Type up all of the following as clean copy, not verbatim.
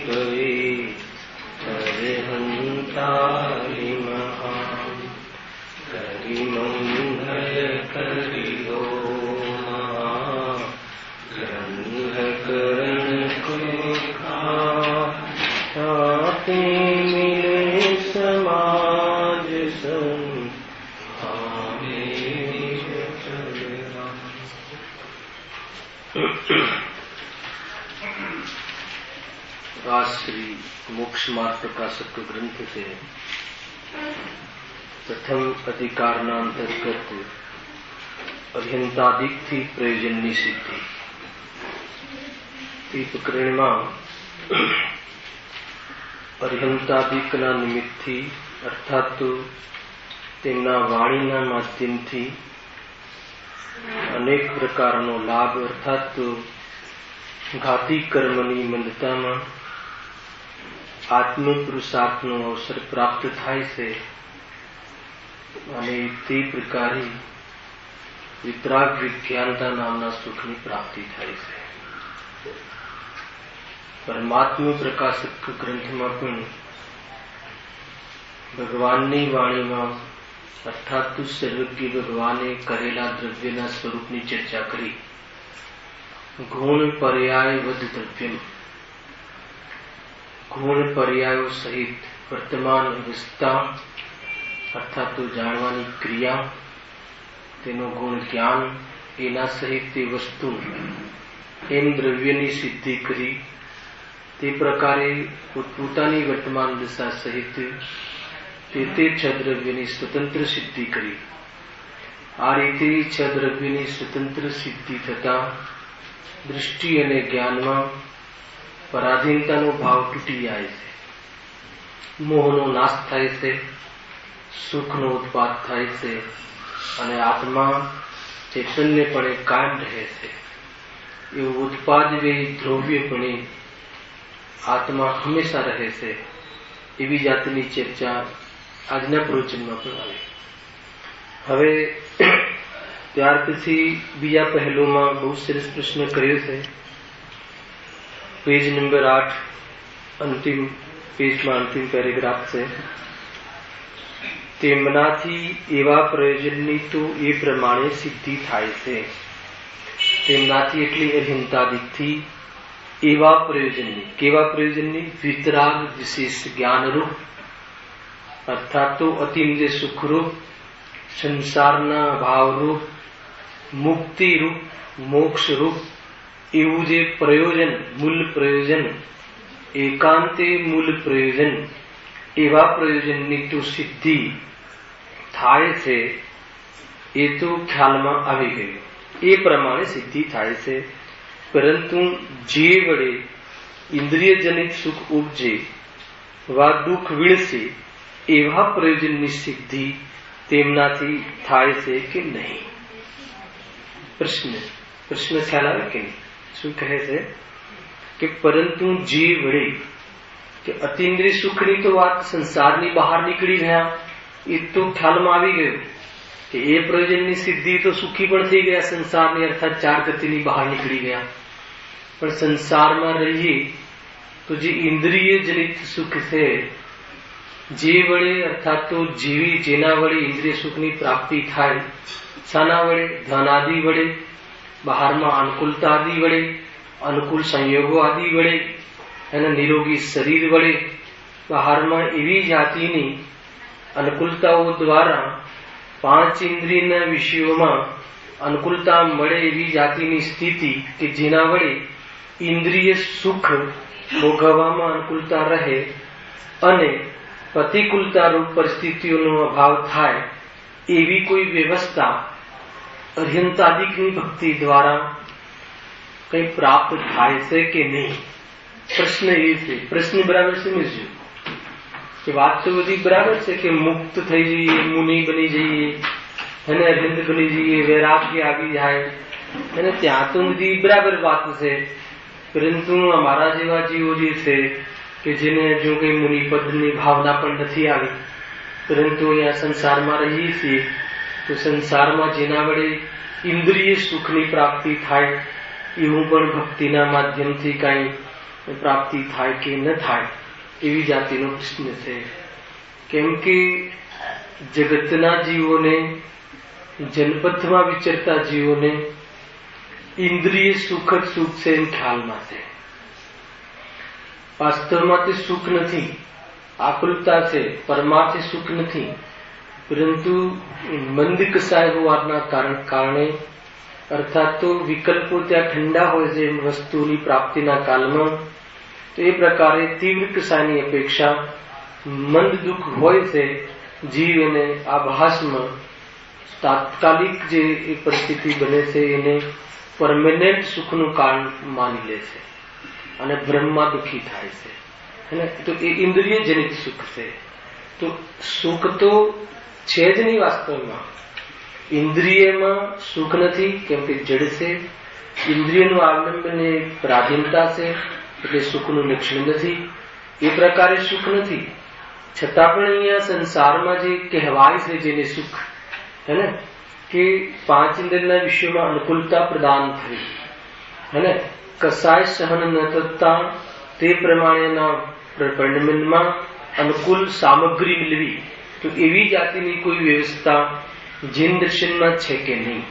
गए अरहंतारि महान करि मंगल करियो ग्रंथ करण को खाते मिले समाज सन आज श्री मोक्ष मार्ग प्रकाशक ग्रंथ से प्रथम अधिकार अंतर्गत अभियंतादिक थी प्रयोजननी सिद्धि प्रकरण में अभियंतादिक निमित्त थी अर्थात तेमना वाणीना माध्यमथी अनेक प्रकारनो लाभ अर्थात घाती कर्मनी मंदता में आत्म पुरुषार्थनो अवसर प्राप्त थाय से અને તે પ્રકારે વિતરાગ વિજ્ઞાનતા નામના સુખની પ્રાપ્તિ થાય છે. પરમાત્મા પ્રકાશક ગ્રંથમાં પણ ભગવાનની વાણીમાં અર્થાત સર્વજ્ઞ ભગવાને કરેલા દ્રવ્યના સ્વરૂપની ચર્ચા કરી. ગુણ પર્યાય વદ દ્રવ્યમ गुण पर्यायों सहित वर्तमान अवस्था अर्थात तो जानवानी क्रिया तेनो गुण ज्ञान एना सहित ते वस्तु एम द्रव्यनी सिद्धि करी ते प्रकारे पोतानी वर्तमान दशा सहित ते छ द्रव्यनी स्वतंत्र सिद्धि करी. आ रीते छ द्रव्यनी स्वतंत्र सिद्धि थता दृष्टि अने ज्ञान में पराधीनता नो भाव तूटी जाए छे, मोहनो नाश थाय छे, सुख नो उत्पाद थाय छे अने आत्मा चैतन्यपणे कायम रहे छे. एवं उत्पाद वे द्रव्यपणे आत्मा हमेशा रहे छे एवी जातनी चर्चा आजना प्रवचन में पण आवे. हवे त्यार पछी बीजा पहलू में बहुत सरस प्रश्न कर्यो छे. पेज नंबर 8 अंतिम पेज में अंतिम पेरेग्राफ से तेमनाथी एवा प्रयोजननी तो ए प्रमाणे सिद्धि थाय छे. तेमनाथी एटले अभियंतादिकथी एवा प्रयोजननी केवा प्रयोजननी वितराग विशेष ज्ञान रूप अर्थात तो अतीन्द्रिय सुख रूप संसारना भाव रूप मुक्ति रूप मोक्ष रूप એવું જે પ્રયોજન મૂળ પ્રયોજન એકાંતે મૂળ પ્રયોજન એવા પ્રયોજનની તો સિદ્ધિ થાય છે એ તો ખ્યાલમાં આવી ગયું. એ પ્રમાણે સિદ્ધિ થાય છે. પરંતુ જે વડે ઇન્દ્રિય જનિત સુખ ઉપજે વા દુઃખ વીણશે એવા પ્રયોજનની સિદ્ધિ તેમનાથી થાય છે કે નહીં? પ્રશ્ન ખ્યાલ આવે કે નહીં? શું કહે છે કે પરંતુ જે વડે કે અતિન્દ્રિય સુખની તો વાત સંસારની બહાર નીકળી ગયા એ તો ખ્યાલમાં આવી ગયું કે એ પ્રયોજનની સિદ્ધિ તો સુખી પણ થઈ ગયા સંસારની અર્થાત ચાર ગતિની બહાર નીકળી ગયા. પણ સંસારમાં રહીએ તો જે ઇન્દ્રિય જનિત સુખ છે જે વડે અર્થાત તો જેવી જેના વડે ઇન્દ્રિય સુખની પ્રાપ્તિ થાય શાના વડે? ધન આદિ વડે, બહારમાં અનુકૂળતા આદि વડે, अनुकूल संयोगों आदि वड़े एना निरोगी शरीर वड़े बहारमां एवी जातिनी अनुकूलताओं द्वारा पांच इंद्रियना विषयोमां अनुकूलता मळे एवी जातिनी स्थिति के जेना वड़े इंद्रिय सुख भोगवामां अनुकूलता रहे अने प्रतिकूलता रूप परिस्थितिओनो अभाव थाय एवी कोई व्यवस्था अर्हंतादिकनी भक्ति द्वारा कहीं प्राप्त थाय से कि नहीं? प्रश्न ये छे. प्रश्न बराबर समझो कि बात तो बधी बराबर है कि मुक्त थई जाइए, मुनि बनी जाइए, है ने अर्हंत बनी जाइए, वैराग्य आवी जाए है ने त्यां तो बधी बराबर बात है. परंतु हमारा जेवा जीवो जे छे कि जेने जो कई मुनि पदनी भावना पण नथी आवी परंतु अहींया संसारमां रहीए छीए तो संसारमां जेना वडे इंद्रिय सुखनी प्राप्ति थाय एवं पण भक्तिना माध्यमथी कांई પ્રાપ્તિ થાય કે ન થાય એવી જાતિનો પ્રશ્ન છે. કેમ કે જગતના જીવોને, જનપથમાં વિચરતા જીવોને ઇન્દ્રિય સુખ જ સુખ છે એમ ખ્યાલમાં છે. વાસ્તવમાં તે સુખ નથી, આકુલતા છે, પરમાર્થી સુખ નથી, પરંતુ મંદ કસાય હોવાના કારણે અર્થાત તો વિકલ્પો ત્યાં ઠંડા હોય છે વસ્તુની પ્રાપ્તિના કાલમાં, તો એ પ્રકારે તીવ્ર કસાયની અપેક્ષા મંદ દુઃખ હોય છે. જીવ એને આભાસમાં તાત્કાલિક જે એ પરિસ્થિતિ બને છે એને પરમેનન્ટ સુખનું કારણ માની લે છે અને બ્રહ્મમાં દુઃખી થાય છે. તો એ ઇન્દ્રિય જનિત સુખ છે. તો સુખ તો છે જ નહીં વાસ્તવમાં. ઇન્દ્રિયમાં સુખ નથી, કેમ કે જડ છે. ઇન્દ્રિયનું આલંબન એ પરાધીનતા છે, એટલે સુખનું લક્ષણ નથી. એ પ્રકારે સુખ નથી. છતાં પણ અહીંયા સંસારમાં જે કહેવાય છે જેને સુખ, હે ને, કે પાંચ ઇન્દ્રિયના વિષયોમાં અનુકૂળતા પ્રદાન થઈ, હે ને, કસાય સહન ન થતા તે પ્રમાણેના પરિણમનમાં અનુકૂળ સામગ્રી મિલવી, તો એવી જાતિની કોઈ વ્યવસ્થા જીન દર્શનમાં છે કે નહીં,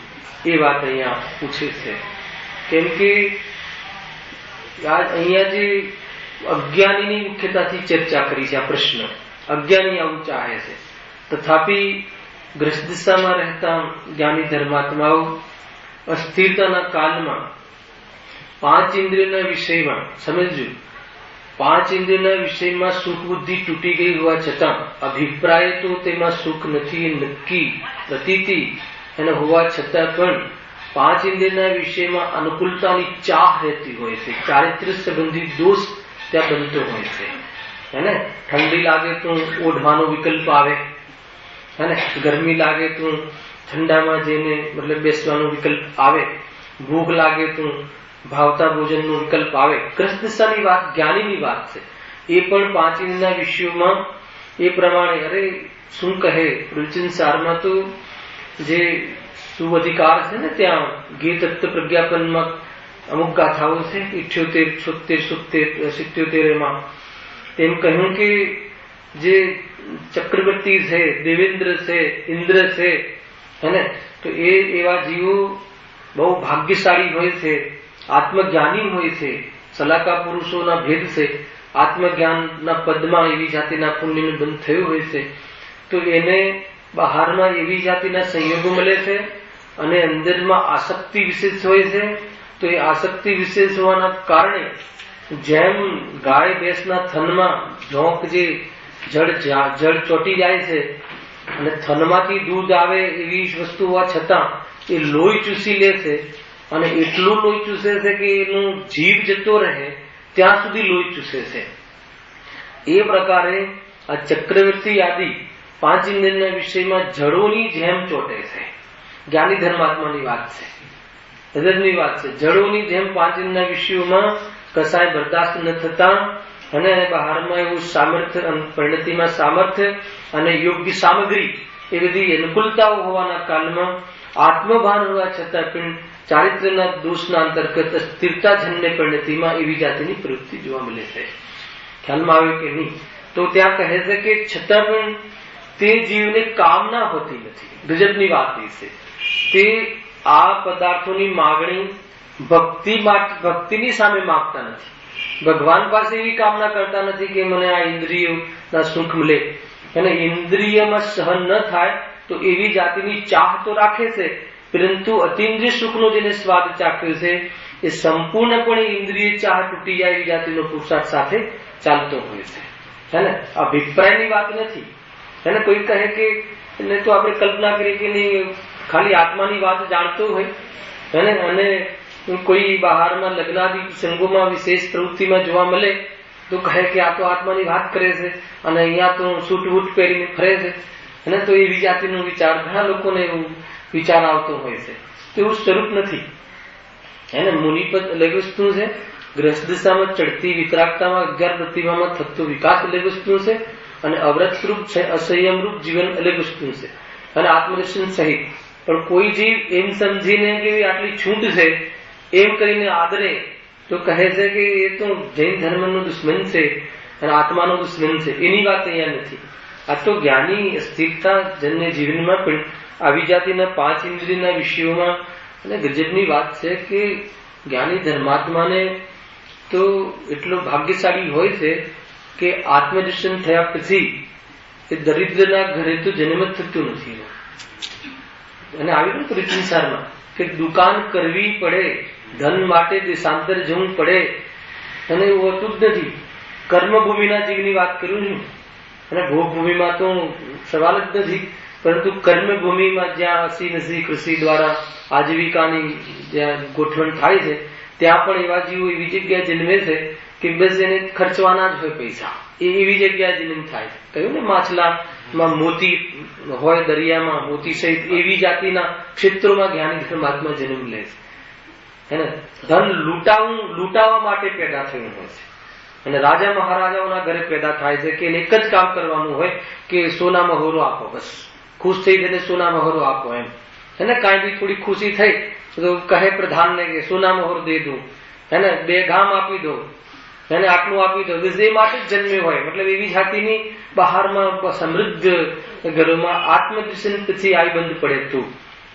એ વાત અહીંયા પૂછે છે. કેમ કે અહીંયા જે અજ્ઞાનીની મુખ્યતાથી ચર્ચા કરી છે. આ પ્રશ્ન અજ્ઞાની આવું ચાહે છે, તથાપિ ગ્રસ્ત દિશામાં રહેતા જ્ઞાની ધર્માત્માઓ અસ્થિરતાના કાલમાં પાંચ ઇન્દ્રિયના વિષયમાં, સમજજો, પાંચ ઇન્દ્રિયના વિષયમાં સુખ બુદ્ધિ તૂટી ગઈ હોવા છતાં અભિપ્રાય તો તેમાં સુખ નથી નક્કી પ્રતીતિ અને હોવા છતાં પણ પાંચ ઇન્દ્રિયના વિષયમાં અનુકૂળતાની ચાહ રહેતી હોય છે. ચારિત્ર્ય સંબંધી દોષ ત્યાં બનતો હોય છે, હેને. ઠંડી લાગે તો ઓઢવાનો વિકલ્પ આવે, હેને. ગરમી લાગે તો ઠંડામાં જઈને મતલબ બેસવાનો વિકલ્પ આવે. ભૂખ લાગે તો ભાવતા ભોજનનો વિકલ્પ આવે. ગ્રસ્તની વાત જ્ઞાનીની વાત છે. એ પણ પાંચ ઇન્દ્રિયના વિષયોમાં એ પ્રમાણે, અરે શું કહે પ્રવચન સારમાં તો જે સુઅધિકાર છે ને, ત્યાં ગીત તત્વ પ્રજ્ઞાપનમાં અમુક ગાથાઓ છે 78, 76, 77 માં તેમ કહ્યું કે જે ચક્રવર્તી છે, દેવેન્દ્ર છે, ઇન્દ્ર છે, હેને, તો એ એવા જીવો બહુ ભાગ્યશાળી હોય છે, આત્મજ્ઞાની હોય છે. સલાકા પુરુષોના ભેદ છે. આત્મજ્ઞાનના પદમાં એવી જાતિના પુણ્યનું બંધ થયું હોય છે. તો એને બહારમાં એવી જાતિના સંયોગો મળે છે અને અંદરમાં આસક્તિ વિશેષ હોય છે. તો એ આસક્તિ વિશેષ હોવાના કારણે જેમ ગાય ભેંસના થનમાં ઝોંક જે જળ ચોટી જાય છે અને થનમાંથી દૂધ આવે એવી વસ્તુ હોવા છતાં એ લોહી ચૂસી લે છે, અને એટલું લોહી ચૂસે છે કે એનું જીવ જતો રહે ત્યાં સુધી લોહી ચૂસે છે. એ પ્રકારે આ ચક્રવર્તી આદિ પાંચ ઇન્દ્રિયના વિષયમાં જળોની જેમ ચોટે છે. જ્ઞાની ધર્માત્માની વાત છે, હૃદયની વાત છે. જળોની જેમ પાંચ ઇન્દ્રિયના વિષયોમાં કસાય બરદાસ્ત ન થતા અને બહારમાં એવું સામર્થ્ય, પરિણતિમાં સામર્થ્ય અને યોગ્ય સામગ્રી એ બધી અનુકૂળતાઓ હોવાના કાલમાં આત્મભાન હોવા છતાં પણ ચારિત્ર્યના દોષના અંતર્ગત સ્થિરતાજન્ય પરિણતિમાં એવી જાતિની પ્રવૃત્તિ જોવા મળે છે. ખ્યાલમાં આવે કે નહીં? તો ત્યાં કહે છે કે છતાં પણ તે જીવને કામના હોતી નથી. ગજબની વાત એ છે. તે આ પદાર્થોની માગણી ભક્તિની સામે માગતા નથી. ભગવાન પાસે એવી કામના કરતા નથી કે મને આ ઇન્દ્રિયોના સુખ મળે, અને ઇન્દ્રિયમાં સહન ન થાય તો એવી જાતિની ચાહ તો રાખે છે, પરંતુ અતિન્દ્રિય સુખનો જેને સ્વાદ ચાખ્યો છે એ સંપૂર્ણપણે ઇન્દ્રિય ચાહ તૂટી જાય એવી જાતિનો પુરુષાર્થ સાથે ચાલતો હોય છે, હે ને. અભિપ્રાયની વાત નથી, હે ને. કોઈ કહે કે એને તો આપણે કલ્પના કરી કે નહીં, ખાલી આત્માની વાત જાણતો હોય, હે ને, અને કોઈ બહારમાં લગ્નાદિ સંગોમાં વિશેષ પ્રવૃત્તિમાં જોવા મળે તો કહે કે આ તો આત્માની વાત કરે છે અને અહીંયા તો સૂટ વૂટ પહેરીને ફરે છે, અને તો એવી જાતિનો વિચાર ઘણા લોકોને એવું વિચાર આવતો હોય છે. એવું સ્વરૂપ નથી, હે ને. મુનિપદ અલગ વસ્તુ છે, ગ્રસ્ત દિશામાં ચડતી વિતરાગતામાં 11 પ્રતિભામાં થતો વિકાસ અલગ વસ્તુ છે, અને અવ્રત રૂપ છે અસંયમ રૂપ જીવન અલગ વસ્તુ છે, અને આત્મદર્શન સહિત. પણ કોઈ જીવ એમ સમજીને કે આટલી છૂટ છે એમ કરીને આદરે તો કહે છે કે એ તો જૈન ધર્મનો દુશ્મન છે અને આત્માનો દુશ્મન છે, એની વાત અહીંયા નથી. આ તો જ્ઞાની અસ્થિરતા જનને જીવનમાં પણ આવી જાતિના 5 ઇન્દ્રિયના વિષયોમાં અને ગજબની વાત છે કે જ્ઞાની ધર્માત્માને તો એટલો ભાગ્યશાળી હોય છે કે આત્મદર્શન થયા પછી એ દરિદ્રના ઘરે તો જન્મ જ થતું નથી. અને આવી પણ પૂરી સંસારમાં કે દુકાન કરવી પડે, ધન માટે દેશાંતર જવું પડે, અને એવું હોતું જ નથી. કર્મભૂમિના જીવની વાત કરું છું, અને ભોગભૂમિમાં તો સવાલ જ નથી. પરંતુ કર્મભૂમિમાં જ્યાં અસી નસી કૃષિ દ્વારા આજીવિકાની જ્યાં ગોઠવણ થાય છે, ત્યાં પણ એવા જીવો એવી જગ્યાએ જન્મે છે કે બસ એને ખર્ચવાના જ હોય પૈસા, એવી જગ્યાએ જન્મ થાય છે. કહ્યું ને માછલામાં મોતી હોય, દરિયામાં મોતી સહિત એવી જાતિના ક્ષેત્રોમાં જ્ઞાની ધર્માત્મા જન્મ લે છે. હે ને, ધન લૂંટાવા માટે પેદા થયું હોય છે. અને રાજા મહારાજાઓના ઘરે પેદા થાય છે કે એને એક જ કામ કરવાનું હોય કે સોના મહોરો આપો, બસ ખુશ થઈ જઈને સોના મહોરો આપો એમ. એને કાંઈ બી થોડી ખુશી થઈ તો કહે પ્રધાનને કે સોના મહોર દે દઉં, એને 2 ગામ આપી દો, એને આટલું આપી દો, બસ એ માટે જ જન્મે હોય. મતલબ એવી જાતિની બહારમાં સમૃદ્ધ ઘરોમાં આત્મદર્શન પછી આવી બંધ પડે તું,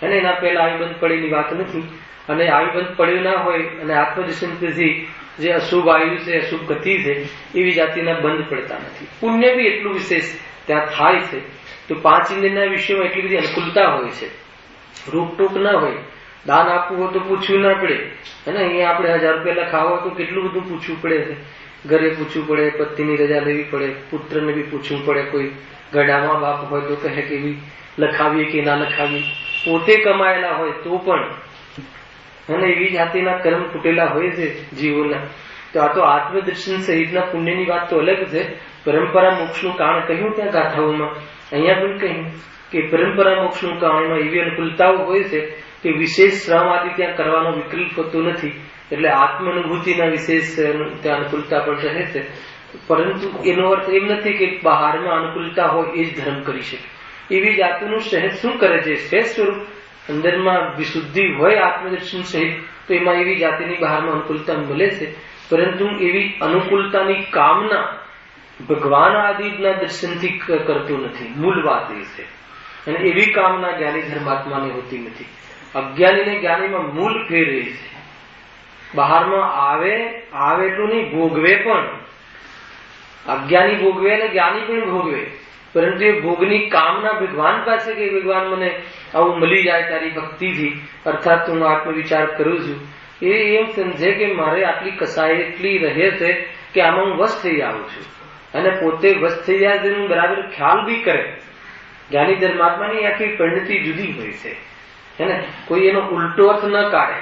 અને એના પહેલા આવી બંધ પડેની વાત નથી. અને આવી બંધ પડ્યું ના હોય અને આત્મદર્શન પછી જે અશુભ આયુ છે, અશુભ ગતિ છે, એવી જાતિના બંધ પડતા નથી. પુણ્ય બી એટલું વિશેષ ત્યાં થાય છે. તો 5 ઇન્દ્રિયના વિષયમાં એટલી બધી અનુકૂળતા હોય છે, રોકટોક ના હોય. દાન આપવું હોય તો પૂછવું ના પડે. અને અહીંયા આપણે 1000 રૂપિયા ખાવા હોય તો કેટલું બધું પૂછવું પડે છે. ઘરે પૂછવું પડે, પત્નીની રજા લેવી પડે, પુત્રને બી પૂછવું પડે. કોઈ ગઢામાં બાપ હોય તો કહે કે લખાવીએ કે ના લખાવીએ. પોતે કમાયેલા હોય તો પણ, અને એવી જાતિના કર્મ ફૂટેલા હોય છે જીવોના. તો આ તો આત્મદર્શન સહિતના પુણ્યની વાત તો અલગ છે. પરંપરા મોક્ષનું કારણ કહ્યું ત્યાં ગાથાઓમાં, અહીંયા પણ કહ્યું કે પરંપરા મોક્ષનું કારણમાં એવી અનુકૂળતાઓ હોય છે કે વિશેષ શ્રમ આદિ ત્યાં કરવાનો વિકલ્પ હોતો નથી. એટલે આત્માનુભૂતિના વિશેષ ત્યાં અનુકૂળતા પણ રહે છે. પરંતુ એનો અર્થ એમ નથી કે બહારમાં અનુકૂળતા હોય એ જ ધર્મ કરી શકે. એવી જાતિનું સહેજ શું કરે છે, સહેજ સ્વરૂપ અંદરમાં વિશુદ્ધિ હોય આત્મદર્શન સહિત, તો એમાં એવી જાતિની બહારમાં અનુકૂળતા મળે છે. પરંતુ એવી અનુકૂળતાની કામના ભગવાન આદિના દર્શનથી કરતું નથી. મૂળ વાત એ છે. અને એવી કામના જ્ઞાની ધર્માત્માને હોતી નથી. અજ્ઞાની ને જ્ઞાનીમાં મૂળ ફેર એ છે. બહારમાં આવે એટલું નહીં, ભોગવે પણ. અજ્ઞાની ભોગવે અને જ્ઞાની પણ ભોગવે, પરંતુ એ ભોગની કામના ભગવાન પાસે કે ભગવાન મને આવું મળી જાય તારી ભક્તિથી, અર્થાત હું આત્મવિચાર કરું છું, એ એમ સમજે કે મારે આટલી કસાઈ એટલી રહે છે કે આમાં હું વશ થઈ આવું છું. અને પોતે વશ થઈ જાય છે હું બરાબર ખ્યાલ બી કરે. જ્ઞાની ધર્માત્માની આખી પરિણતિ જુદી હોય છે. હે, કોઈ એનો ઉલટો અર્થ ન કાઢે.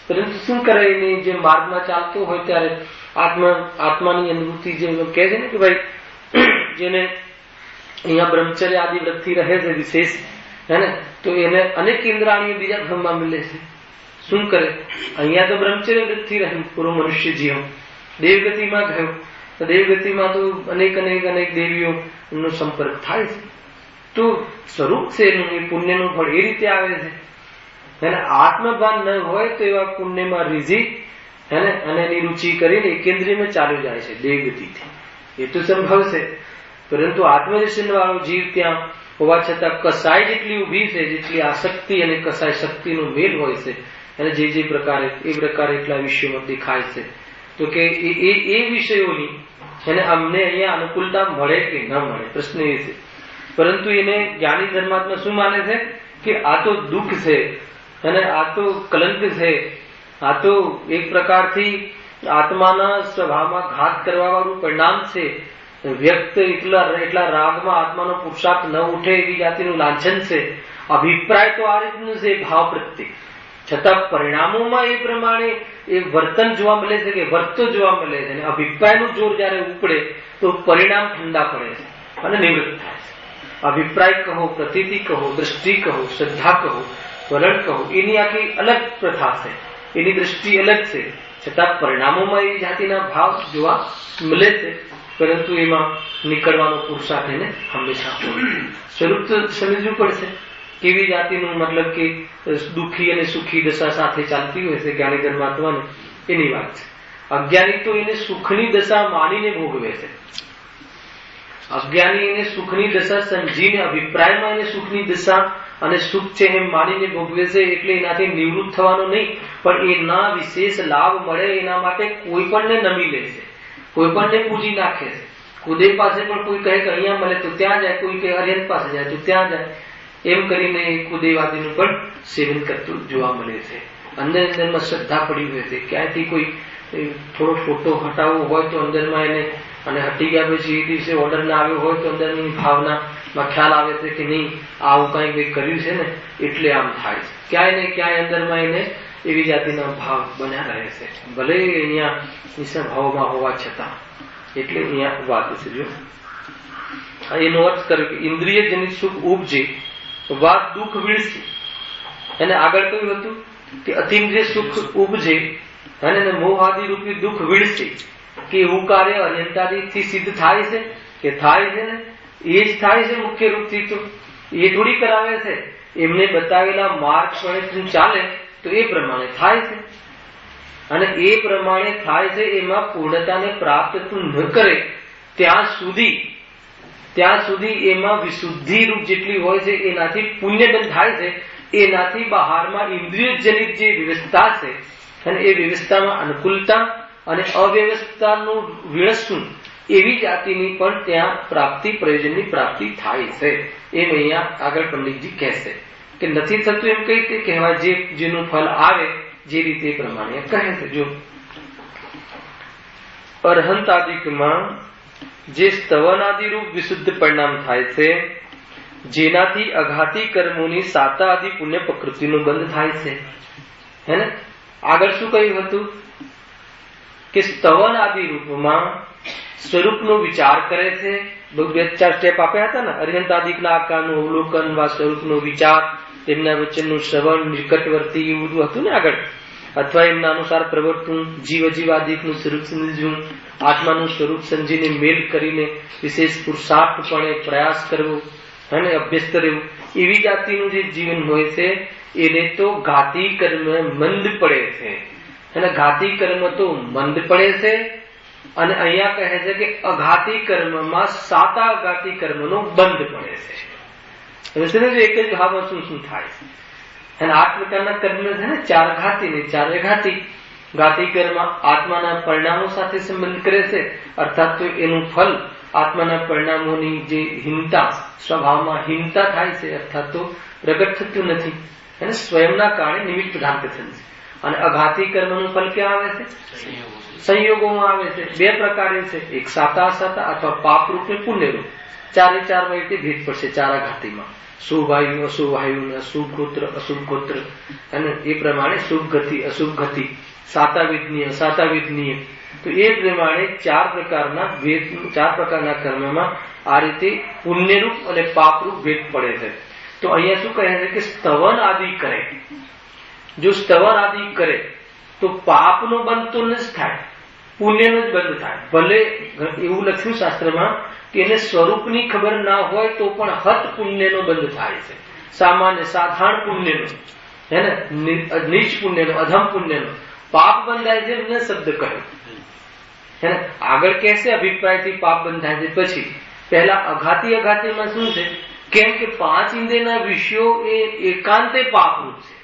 પરંતુ શું કરે, એની જે માર્ગમાં ચાલતો હોય ત્યારે આત્માની અનુભૂતિ જે કહે છે ને કે ભાઈ જેને અહીંયા બ્રહ્મચર્ય આદિ વ્રતથી રહે છે વિશેષ, હે ને, તો એને અનેક ઇન્દ્રાણીઓ બીજા બ્રહ્મમાં મળે છે. શું કરે, અહીંયા તો બ્રહ્મચર્ય વ્રતથી રહ્યું પૂરો મનુષ્ય જીવ, દેવગતિમાં ગયો તો દેવગતિમાં તો અનેક દેવીઓનો સંપર્ક થાય છે. તો સ્વરૂપ છે એનું, એ પુણ્યનું ફળ એ રીતે આવે છે. અને આત્મભાન ન હોય તો એવા પુણ્યમાં રીઝી, હેને, અને એની રુચિ કરીને એકેન્દ્રિયમાં ચાલ્યું જાય છે દેવગતિથી. એ તો સંભવ છે. પરંતુ આત્મદર્શન વાળો જીવ ત્યાં હોવા છતાં કસાય જેટલી ઉભી છે, જેટલી આસક્તિ અને કસાય શક્તિનો મેલ હોય છે, અને જે પ્રકારે એટલા વિષયોમાં દેખાય છે. તો કે એ વિષયોની એને અમને અહીંયા અનુકૂળતા મળે કે ન મળે, પ્રશ્ન એ છે. પરંતુ એને જ્ઞાની ધર્માત્મા શું માને છે કે આ તો દુઃખ છે, અને આ તો કલંક છે, આ તો એક પ્રકારથી આત્માના સ્વભાવમાં ઘાત કરવા વાળું પરિણામ છે. વ્યક્ત એટલા રાગમાં આત્માનો પુરુષાર્થ ન ઉઠે એવી જાતિનું લાંછન છે. અભિપ્રાય તો આ રીતનું છે ભાવ પ્રત્યે, છતાં પરિણામોમાં એ પ્રમાણે એ વર્તન જોવા મળે છે કે વર્તો જોવા મળે છે. અને અભિપ્રાયનું જોર જયારે ઉપડે તો પરિણામ ઠંડા પડે છે અને નિવૃત્ત થાય છે. અભિપ્રાય કહો, પ્રતીતિ કહો, દ્રષ્ટિ કહો, શ્રદ્ધા કહો, વલણ કહો, એની આખી અલગ પ્રથા છે, એની દ્રષ્ટિ અલગ છે. છતાં પરિણામોમાં એ જાતિના ભાવ જોવા મળે છે. પરંતુ એમાં નીકળવાનો પુરુષાર્થ એને હંમેશા સ્વરૂપ તો સમજવું પડશે. કેવી જાતિનું, મતલબ કે દુઃખી અને સુખી દશા સાથે ચાલતી હોય છે જ્ઞાની ધર્માત્માને, એની વાત છે. અજ્ઞાની તો એને સુખની દશા માનીને ભોગવે છે. અજ્ઞાની એને સુખની દશા સમજીને અભિપ્રાયમાં એને સુખની દશા અને સુખ છે એમ માનીને ભોગવે છે. એટલે એનાથી નિવૃત્ત થવાનું નહીં, પણ એના વિશેષ લાભ મળે એના માટે કોઈ પણને નમી લે છે, કોઈ પણને પૂજી નાખે છે. કુદેવ પાસે પણ કોઈ કહે કે અહીંયા મળે તો ત્યાં જાય, કોઈ કે અર્યંત પાસે જાય તો ત્યાં જાય, એમ કરીને કુદેવાદીનું પણ સેવન કરતું જોવા મળે છે. અંદર અંદરમાં શ્રદ્ધા પડી હોય છે. ક્યાંયથી કોઈ થોડો ફોટો હટાવવો હોય તો અંદરમાં એને, અને હટી ગયા પછી એ દિવસે ઓર્ડર ના આવ્યો હોય તો અંદરની ભાવનામાં ખ્યાલ આવે છે કે નહીં આવું કઈ કર્યું છે ને એટલે આમ થાય છે. ક્યાંય ને ક્યાંય અંદરમાં એને એવી જાતિના ભાવ બન્યા રહે છે, ભલે અહીંયા નિશા ભાવમાં હોવા છતાં. એટલે અહીંયા વાત છે. જો એનો અર્થ કર્યો કે ઇન્દ્રિય જનિત સુખ ઉપજે વાત દુઃખ વીણશે. અને આગળ કહ્યું હતું કે અતિન્દ્રિય સુખ ઉપજે અને મોહાદી રૂપી દુઃખ વીણશે. કે એવું કાર્ય અર્યંતાદિથી સિદ્ધ થાય છે કે થાય છે ને, એ જ થાય છે મુખ્ય રૂપથી. તો એ થોડી કરાવે છે, એમને બતાવેલા માર્ગ પણ ચાલે તો એ પ્રમાણે થાય છે. અને એ પ્રમાણે થાય છે એમાં પૂર્ણતાને પ્રાપ્ત તું ન કરે ત્યાં સુધી એમાં વિશુદ્ધિ રૂપ જેટલી હોય છે એનાથી પુણ્યબંધ થાય છે. એનાથી બહારમાં ઇન્દ્રિય જનિત જે વ્યવસ્થા છે અને એ વ્યવસ્થામાં અનુકૂળતા અને અવ્યવસ્થાનું વિણસવું એવી જાતિની પણ ત્યાં પ્રાપ્તિ, પ્રયોજનની પ્રાપ્તિ થાય છે. એમ અહીંયા આગળ પંડિતજી કહેશે કે નથી થતું એમ કઈ રીતે કહેવાય, જેનું ફળ આવે જે રીતે પ્રમાણે કહે છે. જો અર્હંતાદિકમાં જે સ્તવનાદિ રૂપ વિશુદ્ધ પરિણામ થાય છે, જેનાથી અઘાતી કર્મોની સાતા આદિ પુણ્ય પ્રકૃતિનો બંધ થાય છે. હે ને આગળ શું કહ્યું હતું કે સ્તવન આદિ રૂપમાં સ્વરૂપનો વિચાર કરે છે. બે ચાર સ્ટેપ આપ્યા હતા ને, અર્હંતાદિકના આકારનું અવલોકન વા સ્વરૂપનો વિચાર, તેમના વચનનું શ્રવણ, નિકટવર્તી એવું બધું હતું ને આગળ. અથવા એમના અનુસાર પ્રવર્તવું, જીવ અજીવાદિકનું સ્વરૂપ સમજવું, આત્માનું સ્વરૂપ સમજીને મેલ કરીને વિશેષ પુરુષાર્થપણે પ્રયાસ કરવો અને અભ્યસ્ત રહેવું. એવી જાતિનું જે જીવન હોય છે એને તો ઘાતી કર્મ મંદ પડે છે. અને ઘાતી કર્મ તો મંદ પડે છે. અને અહીંયા કહે છે કે અઘાતી કર્મમાં સાતા અઘાતી કર્મનો બંધ પડે છે. એક જ ભાવમાં શું શું થાય છે. અને આ પ્રકારના કર્મ છે ને, ચાર ઘાતી ને ચાર ઘાતી. ઘાતી કર્મ આત્માના પરિણામો સાથે સંબંધ કરે છે, અર્થાત તો એનું ફલ આત્માના પરિણામોની જે હીનતા, સ્વભાવમાં હીનતા થાય છે, અર્થાત તો પ્રગટ થતું નથી અને સ્વયંના કારણે નિમિત્ત પ્રધાન છે. અને અઘાતી કર્મનું ફલ ક્યાં આવે છે? સંયોગોમાં આવે છે. બે પ્રકારે છે, એક સાતા અસાતા અથવા પાપ રૂપ ને પુણ્ય રૂપ. ચારે ચાર રીતે ભેદ પડશે ચાર ઘાતીમાં. શુભાયુ, અશુભાયુ, અશુભ ગોત્ર, અશુભ ગોત્ર, અને એ પ્રમાણે શુભ ગતિ, અશુભ ગતિ, સાતા વિધનીય, અસાતા વિધનીય. તો એ પ્રમાણે ચાર પ્રકારના કર્મમાં આ રીતે પુણ્યરૂપ અને પાપરૂપ ભેદ પડે છે. તો અહીંયા શું કહે છે કે સ્તવન આદિ કરે. જો સ્તવન આદિ કરે તો પાપનો બંધ તો ન જ થાય, પુણ્યનો જ બંધ થાય. ભલે એવું લખ્યું શાસ્ત્રમાં કે એને સ્વરૂપની ખબર ના હોય તો પણ હત પુણ્યનો બંધ થાય છે. સામાન્ય સાધારણ પુણ્યનો, હે ને, નીચ પુણ્યનો, અધમ પુણ્યનો પાપ બંધાય છે. મેં શબ્દ કહ્યો હે ને, આગળ કહેશે અભિપ્રાયથી પાપ બંધાય છે. પછી પહેલા અઘાતીમાં શું છે? કેમ કે પાંચ ઇન્દ્રિયના વિષયો એ એકાંતે પાપરૂપ છે.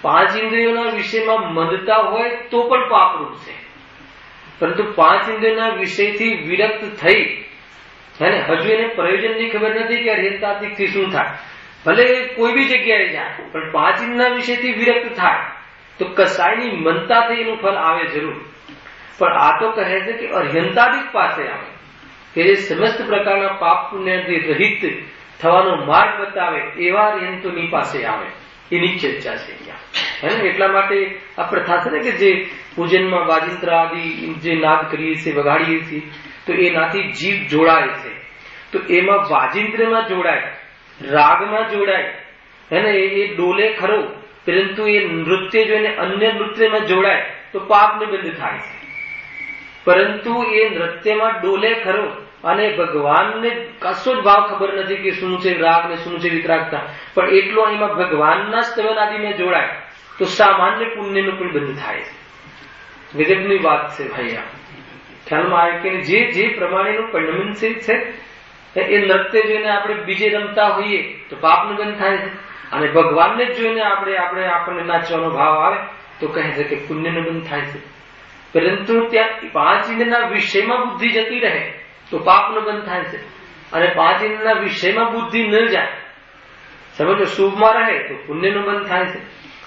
પાંચ ઇન્દ્રિયોના વિષયમાં મંદતા હોય તો પણ પાપરૂપ છે. પરંતુ પાંચ ઇન્દ્રિયોના વિષયથી વિરક્ત થઈ હે હજુ એને પ્રયોજનની ખબર નથી કે અર્હતાથી શું થાય. ભલે કોઈ બી જગ્યાએ જાય પણ પાંચ ઇન્દ્રિયના વિષયથી વિરક્ત થાય તો કસાયની મનતાથી એનું ફળ આવે જરૂર. પણ આ તો કહે છે કે અર્હંતાદિક પાસે આવે કે જે સમસ્ત પ્રકારના પાપ પુણ્યથી રહિત થવાનો માર્ગ બતાવે એવા અર્હંતોની પાસે આવે. એની ચર્ચા છે અહીંયા. એટલા માટે આ પ્રથા છે ને કે જે પૂજનમાં વાજિંત્ર આદિ જે નાદ કરીએ છીએ, વગાડીએ છીએ, તો એનાથી જીવ જોડાય છે. તો એમાં વાજિંત્રમાં જોડાય, રાગમાં જોડાય, એ ડોલે ખરો, પરંતુ એ નૃત્ય જોઈને અન્ય નૃત્યમાં જોડાય તો પાપને બંધ થાય છે. પરંતુ એ નૃત્યમાં ડોલે ખરો અને ભગવાનને કશો જ ભાવ ખબર નથી કે શું છે રાગ ને શું છે વિતરાગતા, પણ એટલો એમાં ભગવાનના સ્તવન આદિમાં જોડાય તો સામાન્ય પુણ્યનું પણ બંધ થાય છે. ગજબની વાત છે ભાઈ. આ ખ્યાલમાં આવે કે જે જે પ્રમાણેનું પરિણમન છે એ નૃત્ય જોઈને આપણે બીજે રમતા હોઈએ તો પાપનું બંધ થાય છે, અને ભગવાનને જ જોઈને આપણને નાચવાનો ભાવ આવે તો કહે છે કે પુણ્યનું બંધ થાય છે. પરંતુ ત્યાં 5 ઇન્દ્રના વિષયમાં બુદ્ધિ જતી રહે તો પાપનું બંધ થાય છે, અને 5 ઇન્દ્રના વિષયમાં બુદ્ધિ ન જાય, સમજો, શુભમાં રહે તો પુણ્યનું બંધ થાય છે.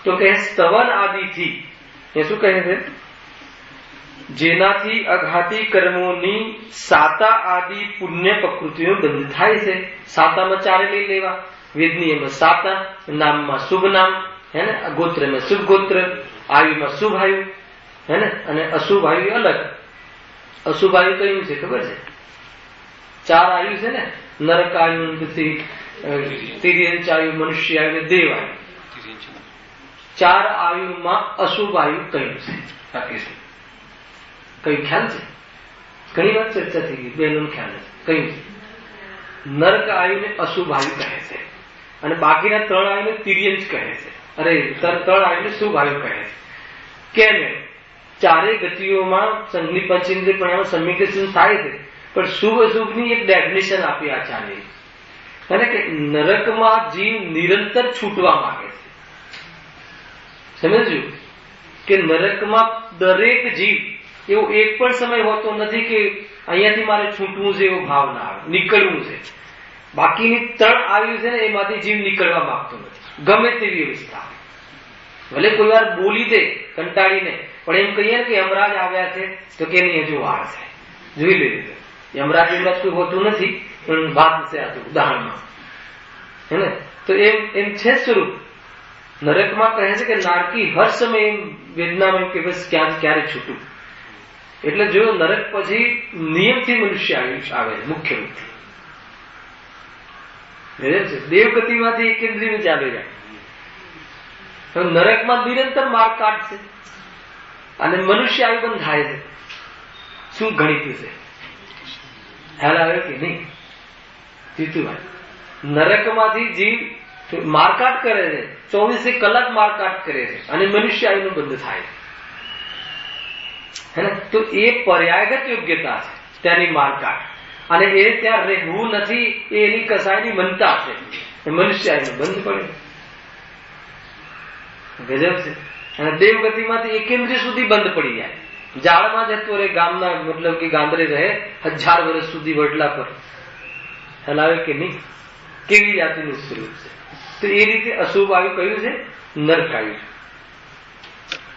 તો કહે સ્તવન આદિથી, એ શું કહે છે, જેનાથી અઘાતી કર્મોની સાતા આદિ પુણ્ય પ્રકૃતિનું બંધ થાય છે. સાતામાં 4 લઈ લેવા, વેદની એમાં સાતા, નામમાં શુભ નામ, હે ને, ગોત્રમાં શુભ ગોત્ર, આયુમાં શુભ આયુ, હે ને, અને અશુભ આયુ અલગ. અશુભ આયુ કયું છે ખબર છે? 4 આયુ છે ને, નરક આયુ, તિર્યંચ આયુ, મનુષ્ય આયુ, દેવ આયુ. 4 આયુમાં અશુભ આયુ કયું છે? કયું ખ્યાલ છે? ઘણી વાર ચર્ચા થઈ ગઈ, બેનો ખ્યાલ છે કયું છે? નરક આયુને અશુભ આયુ કહે છે, અને બાકીના 3 આયુને તિર્યંચ કહે છે. અરે 3 આયુને શુભ આયુ કહે છે. કેમ? 4 ગતિઓમાં સંઘની પંચેન્દ્રિય પરિણામ સમીકરણ થાય છે, પણ શુભ અશુભની એક ડેફિનેશન આપી આચાર્ય, અને કે નરકમાં જીવ નિરંતર છૂટવા માંગે છે. સમજ્યું કે નરકમાં દરેક જીવ એવો એક પણ સમય હોતો નથી કે અહીંયાથી મારે છૂટવું છે એવો ભાવ ના આવે, નીકળવું છે. બાકીની 3 આયુ છે ને એમાંથી જીવ નીકળવા માંગતો નથી, ગમે તેવી અવસ્થા. ભલે કોઈ વાર બોલી દે કંટાળીને, પણ એમ કહીએ ને કે યમરાજ આવ્યા છે તો કે નહીં, હજુ વાર છે, જોઈ લેજો. યમરાજ કોઈ હોતું નથી, પણ વાત છે આ તો ઉદાહરણમાં, હે ને. તો એમ છે સ્વરૂપ. નરકમાં કહે છે કે નારકી હર સમય વેદનામાં કે બસ ક્યારે છૂટું. એટલે જો નરક પછી નિયમથી મનુષ્ય આવે છે, મુખ્ય રૂપથી દેવગતિમાંથી એકેન્દ્રીય ચાલે જાય. નરકમાં નિરંતર માર કાઢશે અને મનુષ્ય આયુ બંધ થાય છે. શું ગણિત છે? ખ્યાલ આવે કે નહીં? જીતુભાઈ, નરકમાંથી જીવ મારકાટ કરે છે, 24 કલાક મારકાટ કરે છે, અને મનુષ્ય આયુનું બંધ થાય છે. તો એ પર્યાયગત યોગ્યતા છે ત્યાંની મારકાટ, અને એ ત્યાં રહેવું નથી, એ એની કસાયની મનતા છે. મનુષ્ય આયુનું બંધ પડે, ગજબ છે. અને દેવગતિમાંથી એકેન્દ્રિય સુધી બંધ પડી જાય. ઝાડમાં જતો રહે, ગામના મતલબ કે ગાંદરે રહે 1000 વર્ષ સુધી વડલા પર, હલાવે કે નહીં? કેવી જાતિનું સ્વરૂપ છે. તો એ રીતે અશુભ આયુ કયું છે? નરક આયુ.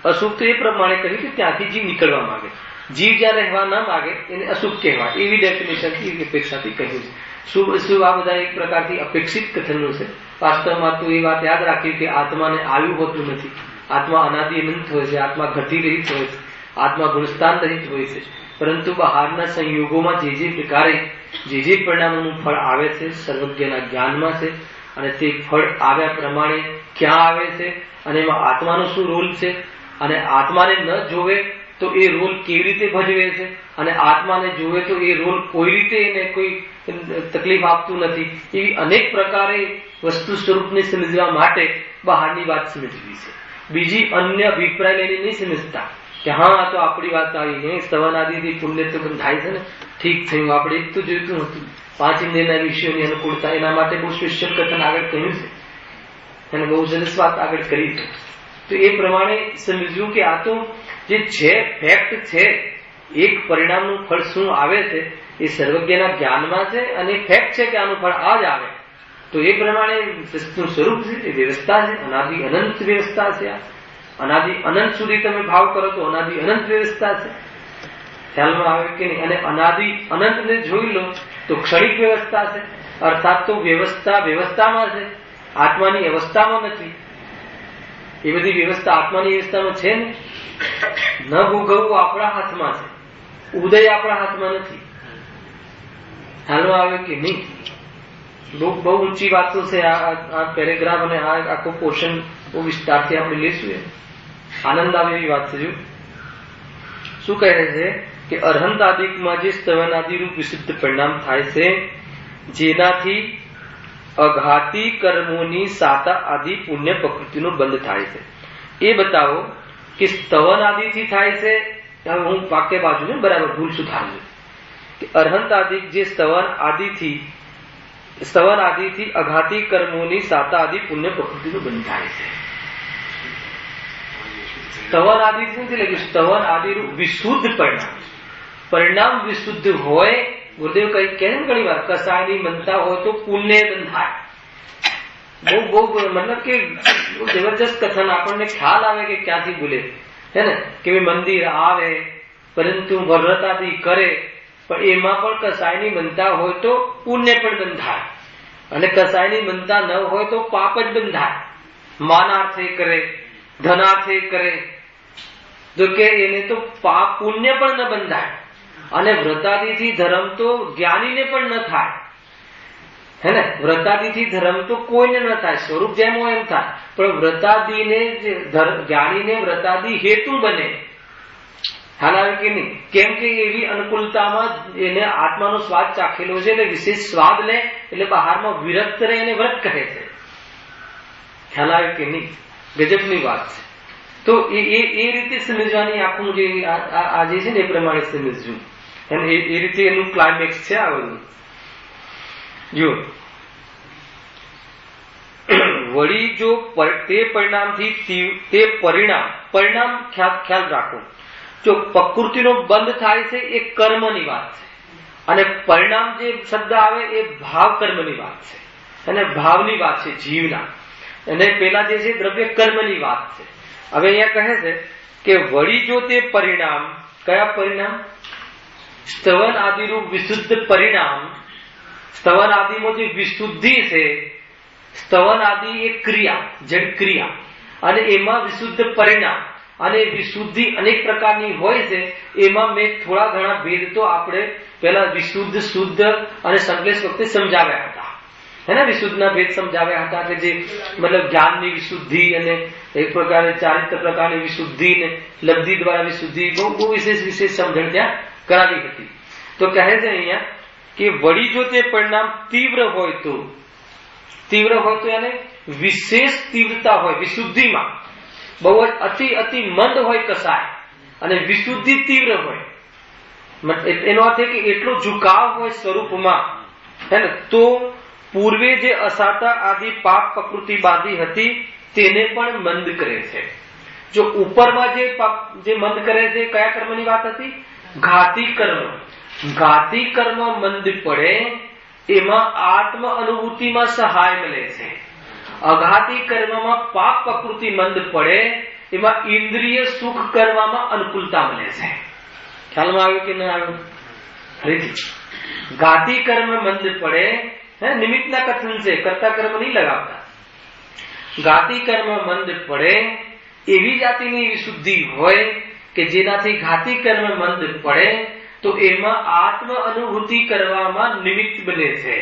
અશુભ તો એ પ્રમાણે કહ્યું કે ત્યાંથી જીવ નીકળવા માંગે. જીવ જ્યાં રહેવા ના માંગે એને અશુભ કહેવાય, એવી ડેફિનેશન અપેક્ષાથી કહ્યું છે. શુભ અશુભ આ બધા એક પ્રકારથી અપેક્ષિત કથનનું છે. વાસ્તવમાં તો એ વાત યાદ રાખવી કે આત્માને આયુ હોતું નથી. આત્મા અનાદિ અનંત હોય છે, આત્મા ગતિ રહિત હોય છે, આત્મા ગુણસ્થાન રહિત હોય છે. પરંતુ બહારના સંયોગોમાં જે પ્રકારે જે પરિણામોનું ફળ આવે છે સર્વજ્ઞના જ્ઞાનમાં છે, અને તે ફળ આવ્યા પ્રમાણે ક્યાં આવે છે, અને એમાં આત્માનો શું રોલ છે, અને આત્માને ન જોવે તો એ રોલ કેવી રીતે ભજવે છે, અને આત્માને જોવે તો એ રોલ કોઈ રીતે એને કોઈ તકલીફ આપતું નથી. એવી અનેક પ્રકારે વસ્તુ સ્વરૂપને સમજવા માટે બહારની વાત સમજવી છે. બીજી અન્ય અભિપ્રાય લઈને નહીં સમજતા કે હા તો આપણી વાત આવી નહીં, સ્તવન આદિથી પુણ્ય તો બંધ થાય છે ને, ઠીક થયું, આપણે એક તો જોઈતું હતું 5 ઇન્દ્રિયના વિષયોની અનુકૂળતા, એના માટે બહુ સ્પેશિયલ કથન આગળ કહ્યું છે, અને બહુ સરસ વાત આગળ કરી છે. તો એ પ્રમાણે સમજ્યું કે આ તો જે છે ફેક્ટ છે, એક પરિણામનું ફળ શું આવે છે એ સર્વજ્ઞના જ્ઞાનમાં છે, અને ફેક્ટ છે કે આનું ફળ આ જ આવે. તો એ પ્રમાણે સ્વરૂપ છે, એ વ્યવસ્થા છે, અનાદિ અનંત વ્યવસ્થા છે. આ અનાદિ અનંત સુધી તમે ભાવ કરો તો અનાદિ અનંત વ્યવસ્થા છે. ખ્યાલમાં આવે કે નહીં? અને અનાદિ અનંતને જોઈ લો તો ક્ષણિક વ્યવસ્થા છે, અર્થાત તો વ્યવસ્થામાં છે, આત્માની અવસ્થામાં નથી. એ બધી વ્યવસ્થા આત્માની વ્યવસ્થામાં છે ને. ન ભોગવવું આપણા હાથમાં છે, ઉદય આપણા હાથમાં નથી. ખ્યાલમાં આવે કે નહીં? બહુ ઊંચી વાતો છે આ પેરેગ્રાફ, અને આ આખો પોર્શન બહુ વિસ્તારથી આપણે લેશું. આનંદ આવે એવી વાત છે. શું કહે છે કે અરહંત આદિકમાં જે સ્તવન આદિ રૂપ વિશુદ્ધ પરિણામ થાય છે, જેનાથી અઘાતી કર્મોની સાતા આદિ પુણ્ય પ્રકૃતિનો બંધ થાય છે, એ બતાવો કે સ્તવન આદિથી થાય છે હું વાક્ય બાજુ ને બરાબર ભૂલ સુધારજો કે અરહંત આદિ જે સ્તવન આદિથી અઘાતી કર્મોની સાતા આદિ પુણ્ય પ્રકૃતિનું બંધાય છે. સ્તવન આદિ નથી લખ્યું, સ્તવન આદિનું વિશુદ્ધ પરિણામ વિશુદ્ધ હોય. ગુરુદેવ કઈ કેમ ઘણી વાર કસાયની બનતા હોય તો પુણ્ય બંધાય. બહુ મતલબ કે જબરજસ્ત કથન, આપણને ખ્યાલ આવે કે ક્યાંથી બોલે હે ને, કે મંદિર આવે પરંતુ વ્રતાદિ કરે પણ એમાં પણ કસાયની બનતા હોય તો પુણ્ય પણ બંધાય, અને કસાયની બનતા ન હોય તો પાપ જ બંધાય. માનાર્થે કરે, ધનાર્થે કરે તો કે એને તો પાપ પુણ્ય પણ ન બંધાય. અને વ્રતાદિથી ધર્મ તો જ્ઞાનીને પણ ન થાય હે ને. વ્રતાદિથી ધર્મ તો કોઈને ન થાય, સ્વરૂપ જેમ હોય એમ થાય, પણ વ્રતાદિને જ્ઞાનીને વ્રતાદિ હેતુ બને. હાલ કે નહીં, કેમ કે એવી અનુકૂળતામાં એને આત્માનો સ્વાદ ચાખેલો છે, એટલે વિશેષ સ્વાદ લે એટલે બહારમાં વિરક્ત રહે એને વ્રત કહે છે. ખ્યાલ આવે કે નહીં? ગજબની વાત છે. તો એ રીતે સમજવાની આખું જે આજે છે ને એ પ્રમાણે સમજવું, અને એ રીતે એનું ક્લાઇમેક્સ છે આ બધું. જો વળી જો તે પરિણામથી તે પરિણામ ખ્યાલ રાખો. જો પ્રકૃતિનો બંધ થાય છે એ કર્મની વાત છે, અને પરિણામ જે શબ્દ આવે એ ભાવ કર્મની વાત છે, અને ભાવની વાત છે જીવના, અને પેલા જે છે દ્રવ્ય કર્મની વાત છે. હવે અહીંયા કહે છે કે વળી જો તે પરિણામ, કયા પરિણામ? સ્તવન આદિનું વિશુદ્ધ પરિણામ. સ્તવન આદિમાં જે વિશુદ્ધિ છે, સ્તવન આદિ એ ક્રિયા, જડ ક્રિયા, અને એમાં વિશુદ્ધ પરિણામ, અને વિશુદ્ધિ અનેક પ્રકારની હોય છે. એમાં મેં થોડા ઘણા ભેદ તો આપણે પેલા વિશુદ્ધ, શુદ્ધ અને સંકલેશ વખતે સમજાવ્યા હતા હે ને. વિશુદ્ધના ભેદ સમજાવ્યા હતા કે જે મતલબ જ્ઞાનની વિશુદ્ધિ, અને એક પ્રકારે ચારિત્ર પ્રકારની વિશુદ્ધિ, ને લબ્ધિ દ્વારા વિશુદ્ધિ, બહુ વિશેષ સમજણ ત્યાં કરાવી હતી. તો કહે છે અહીંયા કે વળી જો તે પરિણામ તીવ્ર હોય તો એને વિશેષ તીવ્રતા હોય વિશુદ્ધિમાં, બહુ જ અતિ મંદ હોય કસાય, અને વિશુદ્ધિ તીવ્ર હોય. એનો અર્થ કે એટલો ઝુકાવ હોય સ્વરૂપમાં હે ને, તો પૂર્વે જે અસાતા આદિ પાપ પ્રકૃતિ બાંધી હતી તેને પણ મંદ કરે છે. જો ઉપરમાં જે મંદ કરે છે, કયા કર્મની વાત હતી? ઘાતી કર્મ. ઘાતી કર્મ મંદ પડે એમાં આત્મ અનુભૂતિમાં સહાય મળે છે. અઘાતી કર્મમાં પાપ પ્રકૃતિ મંદ પડે એમાં ઇન્દ્રિય સુખ કરવામાં અનુકૂળતા મળે છે. ખ્યાલમાં આવ્યું કે ન આવ્યું? ઘાતી કર્મ મંદ પડે, નિમિત્તના કથન છે, કર્તા કર્મ નહીં લગાવતા. ઘાતી કર્મ મંદ પડે એવી જાતિની વિશુદ્ધિ હોય કે જેનાથી ઘાતી કર્મ મંદ પડે તો એમાં આત્મ અનુભૂતિ કરવામાં નિમિત્ત બને છે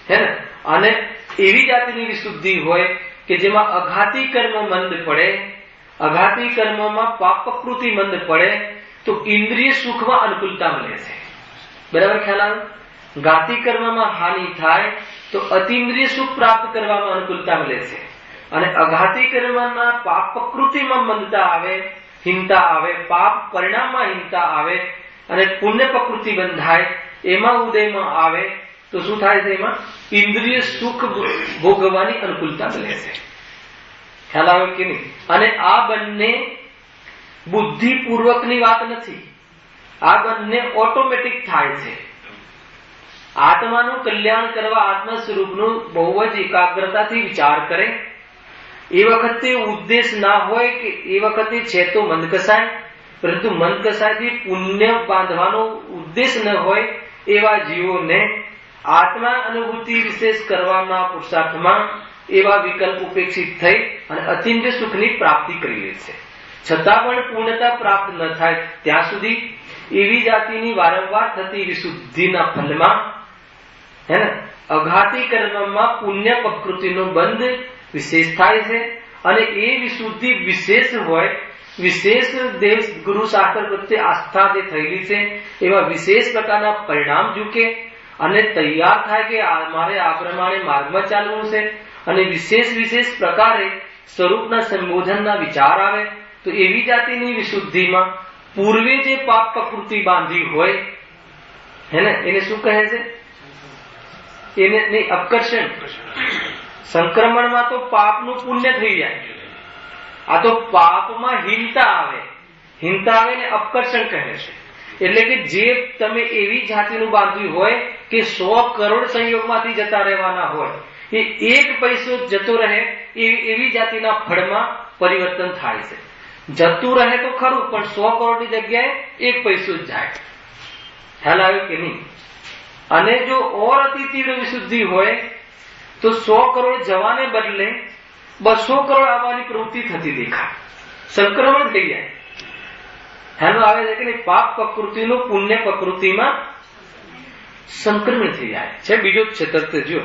હે ને. અને એવી જાતિની વિશુદ્ધિ હોય કે જેમાં અઘાતી કર્મ મંદ પડે, અઘાતી કર્મમાં પાપ પ્રકૃતિ મંદ પડે તો ઇન્દ્રિય સુખમાં અનુકૂળતા મળે છે. બરાબર ખ્યાલ આવે? ઘાતી કર્મમાં હાનિ થાય તો અતિન્દ્રિય સુખ પ્રાપ્ત કરવામાં અનુકૂળતા મળે છે, અને અઘાતી કર્મના પાપ પ્રકૃતિમાં મંદતા આવે, હિંતા આવે, પાપ પરિણામમાં હિંતા આવે, અને પુણ્ય પ્રકૃતિ બંધાય, એમાં ઉદયમાં આવે તો શું થાય છે? એમાં ઇન્દ્રિય સુખ ભોગવવાની અનુકૂળતા મળે છે. ખ્યાલ આવે કે નહીં? અને આ બંને બુદ્ધિપૂર્વકની વાત નથી, આ બંને ઓટોમેટિક થાય છે. આત્માનું કલ્યાણ કરવા આત્મા સ્વરૂપનું બહુ જ એકાગ્રતાથી વિચાર કરે એ વખતે ઉદ્દેશ ના હોય કે એ વખતે છે તો મંદ કસાય, પરંતુ મંદ કસાયથી પુણ્ય બાંધવાનો ઉદ્દેશ ન હોય એવા જીવોને આત્મા અનુભૂતિ વિશેષ કરવાના પુરુષાર્થમાં એવા વિકલ્પ ઉપેક્ષિત થઈ અને અતિન્દ્રિય સુખની પ્રાપ્તિ કરી લે છે. છતાં પણ પૂર્ણતા પ્રાપ્ત ન થાય ત્યાં સુધી એવી જાતિની વારંવાર થતી વિશુદ્ધિના ફલમાં હે ને અઘાતી કર્મમાં પુણ્ય પ્રકૃતિનો બંધ વિશેષ થાય છે, અને એ વિશુદ્ધિ વિશેષ હોય, વિશેષ દેવ ગુરુ શાસ્ત્ર પ્રત્યે આસ્થા જે થયેલી છે એવા વિશેષ પ્રકારના પરિણામ ઝૂકે અને તૈયાર થાય કે મારે આ પ્રમાણે માર્ગમાં ચાલવું છે, અને વિશેષ પ્રકારે સ્વરૂપના સંબોધનના વિચાર આવે તો એવી જાતિની વિશુદ્ધિમાં પૂર્વે જે પાપ પ્રકૃતિ બાંધી હોય હે ને એને શું કહે છે? એને નહીં, અપકર્ષણ. સંક્રમણમાં તો પાપનું પુણ્ય થઈ જાય. આ તો પાપમાં હીનતા આવે. હીનતા આવે ને અપકર્ષણ કહે છે. એટલે કે જે તમે એવી જાતિનું બાંધ્યું હોય કે 100 કરોડ સંયોગમાંથી જતા રહેવાના હોય, એ 1 પૈસો જતો રહે એવી જાતિના ફળમાં પરિવર્તન થાય છે. જતું રહે તો ખરું, પણ 100 કરોડની જગ્યાએ 1 પૈસો જ જાય. ખ્યાલ આવ્યો કે નહીં? અને જો ઓર અતિ તીવ્ર વિશુદ્ધિ હોય તો 100 કરોડ જવાને બદલે 200 કરોડ આવવાની પ્રવૃત્તિ થતી દેખાય. સંક્રમણ થઈ જાય. ખ્યાલ આવે છે કે નહીં? પાપ પ્રકૃતિનું પુણ્ય પ્રકૃતિમાં સંક્રમણ થઈ જાય છે. બીજો જ છે તરત જો,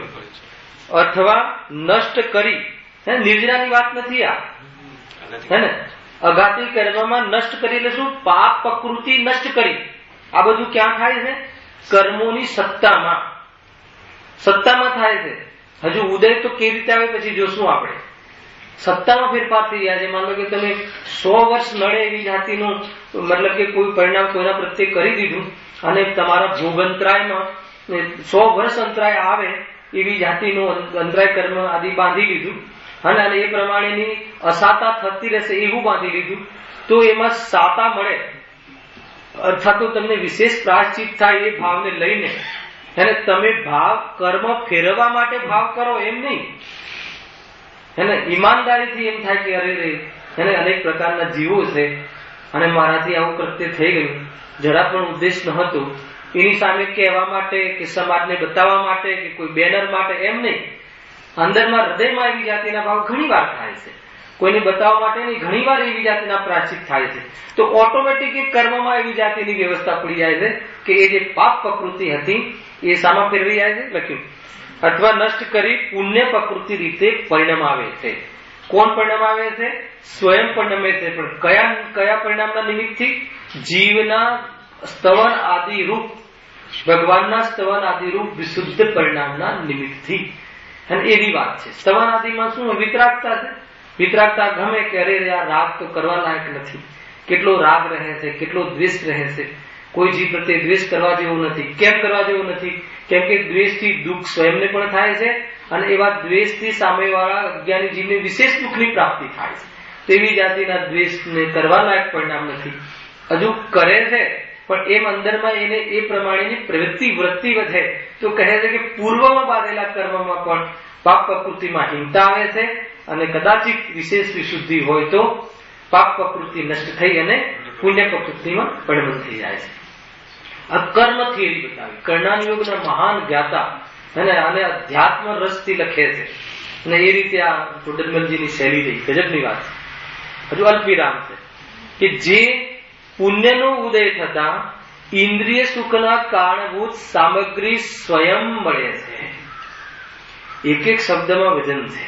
અથવા નષ્ટ કરી. નિર્જરાની વાત નથી આ, હે ને? અઘાતી કર્મમાં નષ્ટ કરી એટલે શું? પાપ પ્રકૃતિ નષ્ટ કરી. આ બધું ક્યાં થાય છે? કર્મોની સત્તામાં થાય છે. હજુ ઉદય તો કેવી રીતે આવે પછી જોશું આપણે. સત્તામાં ફેરફાર થઈ જાય છે. માનો કે તમે 100 વર્ષ નડે એવી જાતિનું, મતલબ કે કોઈ પરિણામ કોઈના પ્રત્યે કરી દીધું અને તમારા ભોગંતરાયમાં 100 વર્ષ અંતરાય આવે એવી જાતિનું અંતરાય કર્મ આદિ બાંધી લીધું અને એ પ્રમાણેની અસાતા થતી રહેશે એવું બાંધી લીધું, તો એમાં સાતા મળે અર્થાત તો તમને વિશેષ પ્રાયશ્ચિત થાય એ ભાવને લઈને અને તમે ભાવ કર્મ ફેરવવા માટે ભાવ કરો એમ નહીં. એને ઈમાનદારીથી એમ થાય કે અરે રે એને અનેક પ્રકારના જીવો છે અને મારાથી આવું કૃત્ય થઈ ગયું, જરા પણ ઉદ્દેશ નહોતો એની સામે કહેવા માટે કે સમાજને બતાવવા માટે કે કોઈ બેનર માટે એમ નહીં. અંદરમાં હૃદયમાં એવી જાતિના ભાવ ઘણી વાર થાય છે. કોઈને બતાવવા માટે નહીં, ઘણી વાર એવી જાતિના પ્રાયશ્ચિત થાય છે. તો ઓટોમેટિક એ કર્મમાં એવી જાતિની વ્યવસ્થા પડી જાય છે કે એ જે પાપ પ્રકૃતિ હતી એ સામા ફેરવી જાય છે. લખ્યું અથવા નષ્ટ કરી પુણ્ય પ્રકૃતિ રીતે પરિણામ આવે છે. કોણ પરિણામ આવે છે? સ્વયં પરિણમે છે. પણ કયા પરિણામના નિમિત્તથી? જીવના સ્તવન આદિ રૂપ, ભગવાનના સ્તવન આદિ રૂપ વિશુદ્ધ પરિણામના નિમિત્તથી. અને એવી વાત છે. સ્તવન આદિમાં શું? વિતરાગતા છે. વિતરાગતા ગમે કે અરે આ રાગ તો કરવા લાયક નથી. કેટલો રાગ રહે છે, કેટલો દ્વેષ રહે છે. કોઈ જીવ પ્રત્યે દ્વેષ કરવા જેવું નથી. કેમ કરવા જેવું નથી? કેમ કે દ્વેષથી દુઃખ સ્વયંને પણ થાય છે અને એવા દ્વેષથી સામેવાળા અજ્ઞાની જીવને વિશેષ દુઃખની પ્રાપ્તિ થાય છે. તેવી જાતિના દ્વેષને કરવા લાયક પરિણામ નથી. હજુ કરે છે પણ એમ અંદરમાં એને એ પ્રમાણેની વૃત્તિ વધે તો કહે છે કે પૂર્વમાં બાંધેલા કર્મમાં પણ પાપ પ્રકૃતિમાં હિંતા આવે છે અને કદાચિત વિશેષ વિશુદ્ધિ હોય તો પાપ પ્રકૃતિ નષ્ટ થઈ અને પુણ્ય પ્રકૃતિમાં પરિણત થઈ જાય છે. આ કર્મ થિયરી બતાવી. કર્ણાન યોગના મહાન જ્ઞાતા અને આને અધ્યાત્મ રસથી લખે છે અને એ રીતે આ ટોડરમલજીની શૈલી રહી. ગજબની વાત છે. હજુ અલ્પવિરામ છે કે જે પુણ્યનો ઉદય થતા ઇન્દ્રિય સુખના કારણભૂત સામગ્રી સ્વયં મળે છે. એક શબ્દમાં વજન છે.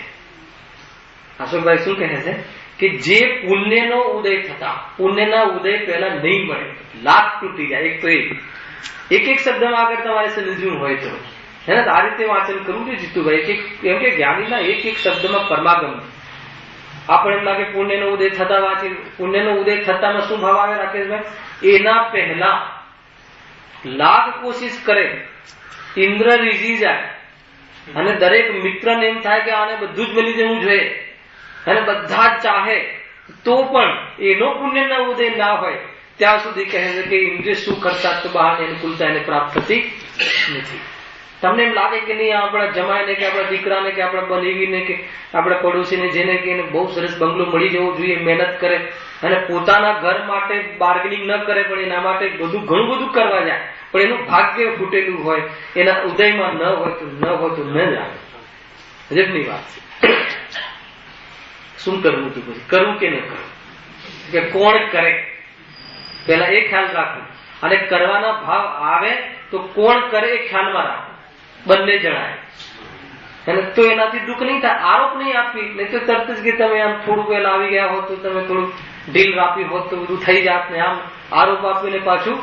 અશોકભાઈ શું કહે છે કે જે પુણ્યનો ઉદય થતા, પુણ્યના ઉદય પહેલા નહીં મળે, લાખ તૂટી જાય. એક તો એક શબ્દમાં આગળ તમારે સમજવું હોય તો હે ને આ રીતે વાંચન કરવું જોઈએ જીતુભાઈ. કેમ કે જ્ઞાનીના એક શબ્દમાં પરમાગમ. આપણે એમ લાગે પુણ્યનો ઉદય થતા વાંચી, પુણ્યનો ઉદય થતામાં શું ભાવ આવે રાકેશભાઈ? એના પહેલા લાખ કોશિશ કરે, ઇન્દ્ર રીઝી જાય અને દરેક મિત્રને એમ થાય કે આને બધું જ મળી જવું જોઈએ અને બધા જ ચાહે તો પણ એનો પુણ્યના ઉદય ના હોય ત્યાં સુધી કહે છે કે ઇન્દ્રિય સુખ કરતા તો બહારની અનુકૂળતા એને પ્રાપ્ત થતી નથી. તમને એમ લાગે કે નહીં આપણા જમાઈને કે આપણા દીકરાને કે આપણા બનેવીને કે આપણા પડોશીને જેને કે એને બહુ સરસ બંગલો મળી જવો જોઈએ, મહેનત કરે અને પોતાના ઘર માટે બાર્ગેનિંગ ન કરે પણ એના માટે ઘણું બધું કરવા જાય પણ એનું ભાગ્ય ફૂટેલું હોય, એના ઉદયમાં ન હોય તો ન જાય. ગજબની વાત છે. શું કરવું હતું પછી? કરવું કે ન કરવું કે કોણ કરે પેલા એ ખ્યાલ રાખવું અને કરવાના ભાવ આવે તો કોણ કરે એ ખ્યાલમાં રાખવું. બંને જણાય અને તો એનાથી દુઃખ નહીં થાય. આરોપ નહીં આપવી, નહીં તો તરત જ કે તમે આમ થોડું પહેલા આવી ગયા હોત તો તમે થોડું ઢીલ આપી હોત તો બધું થઈ જાત ને આમ આરોપ આપીને પાછું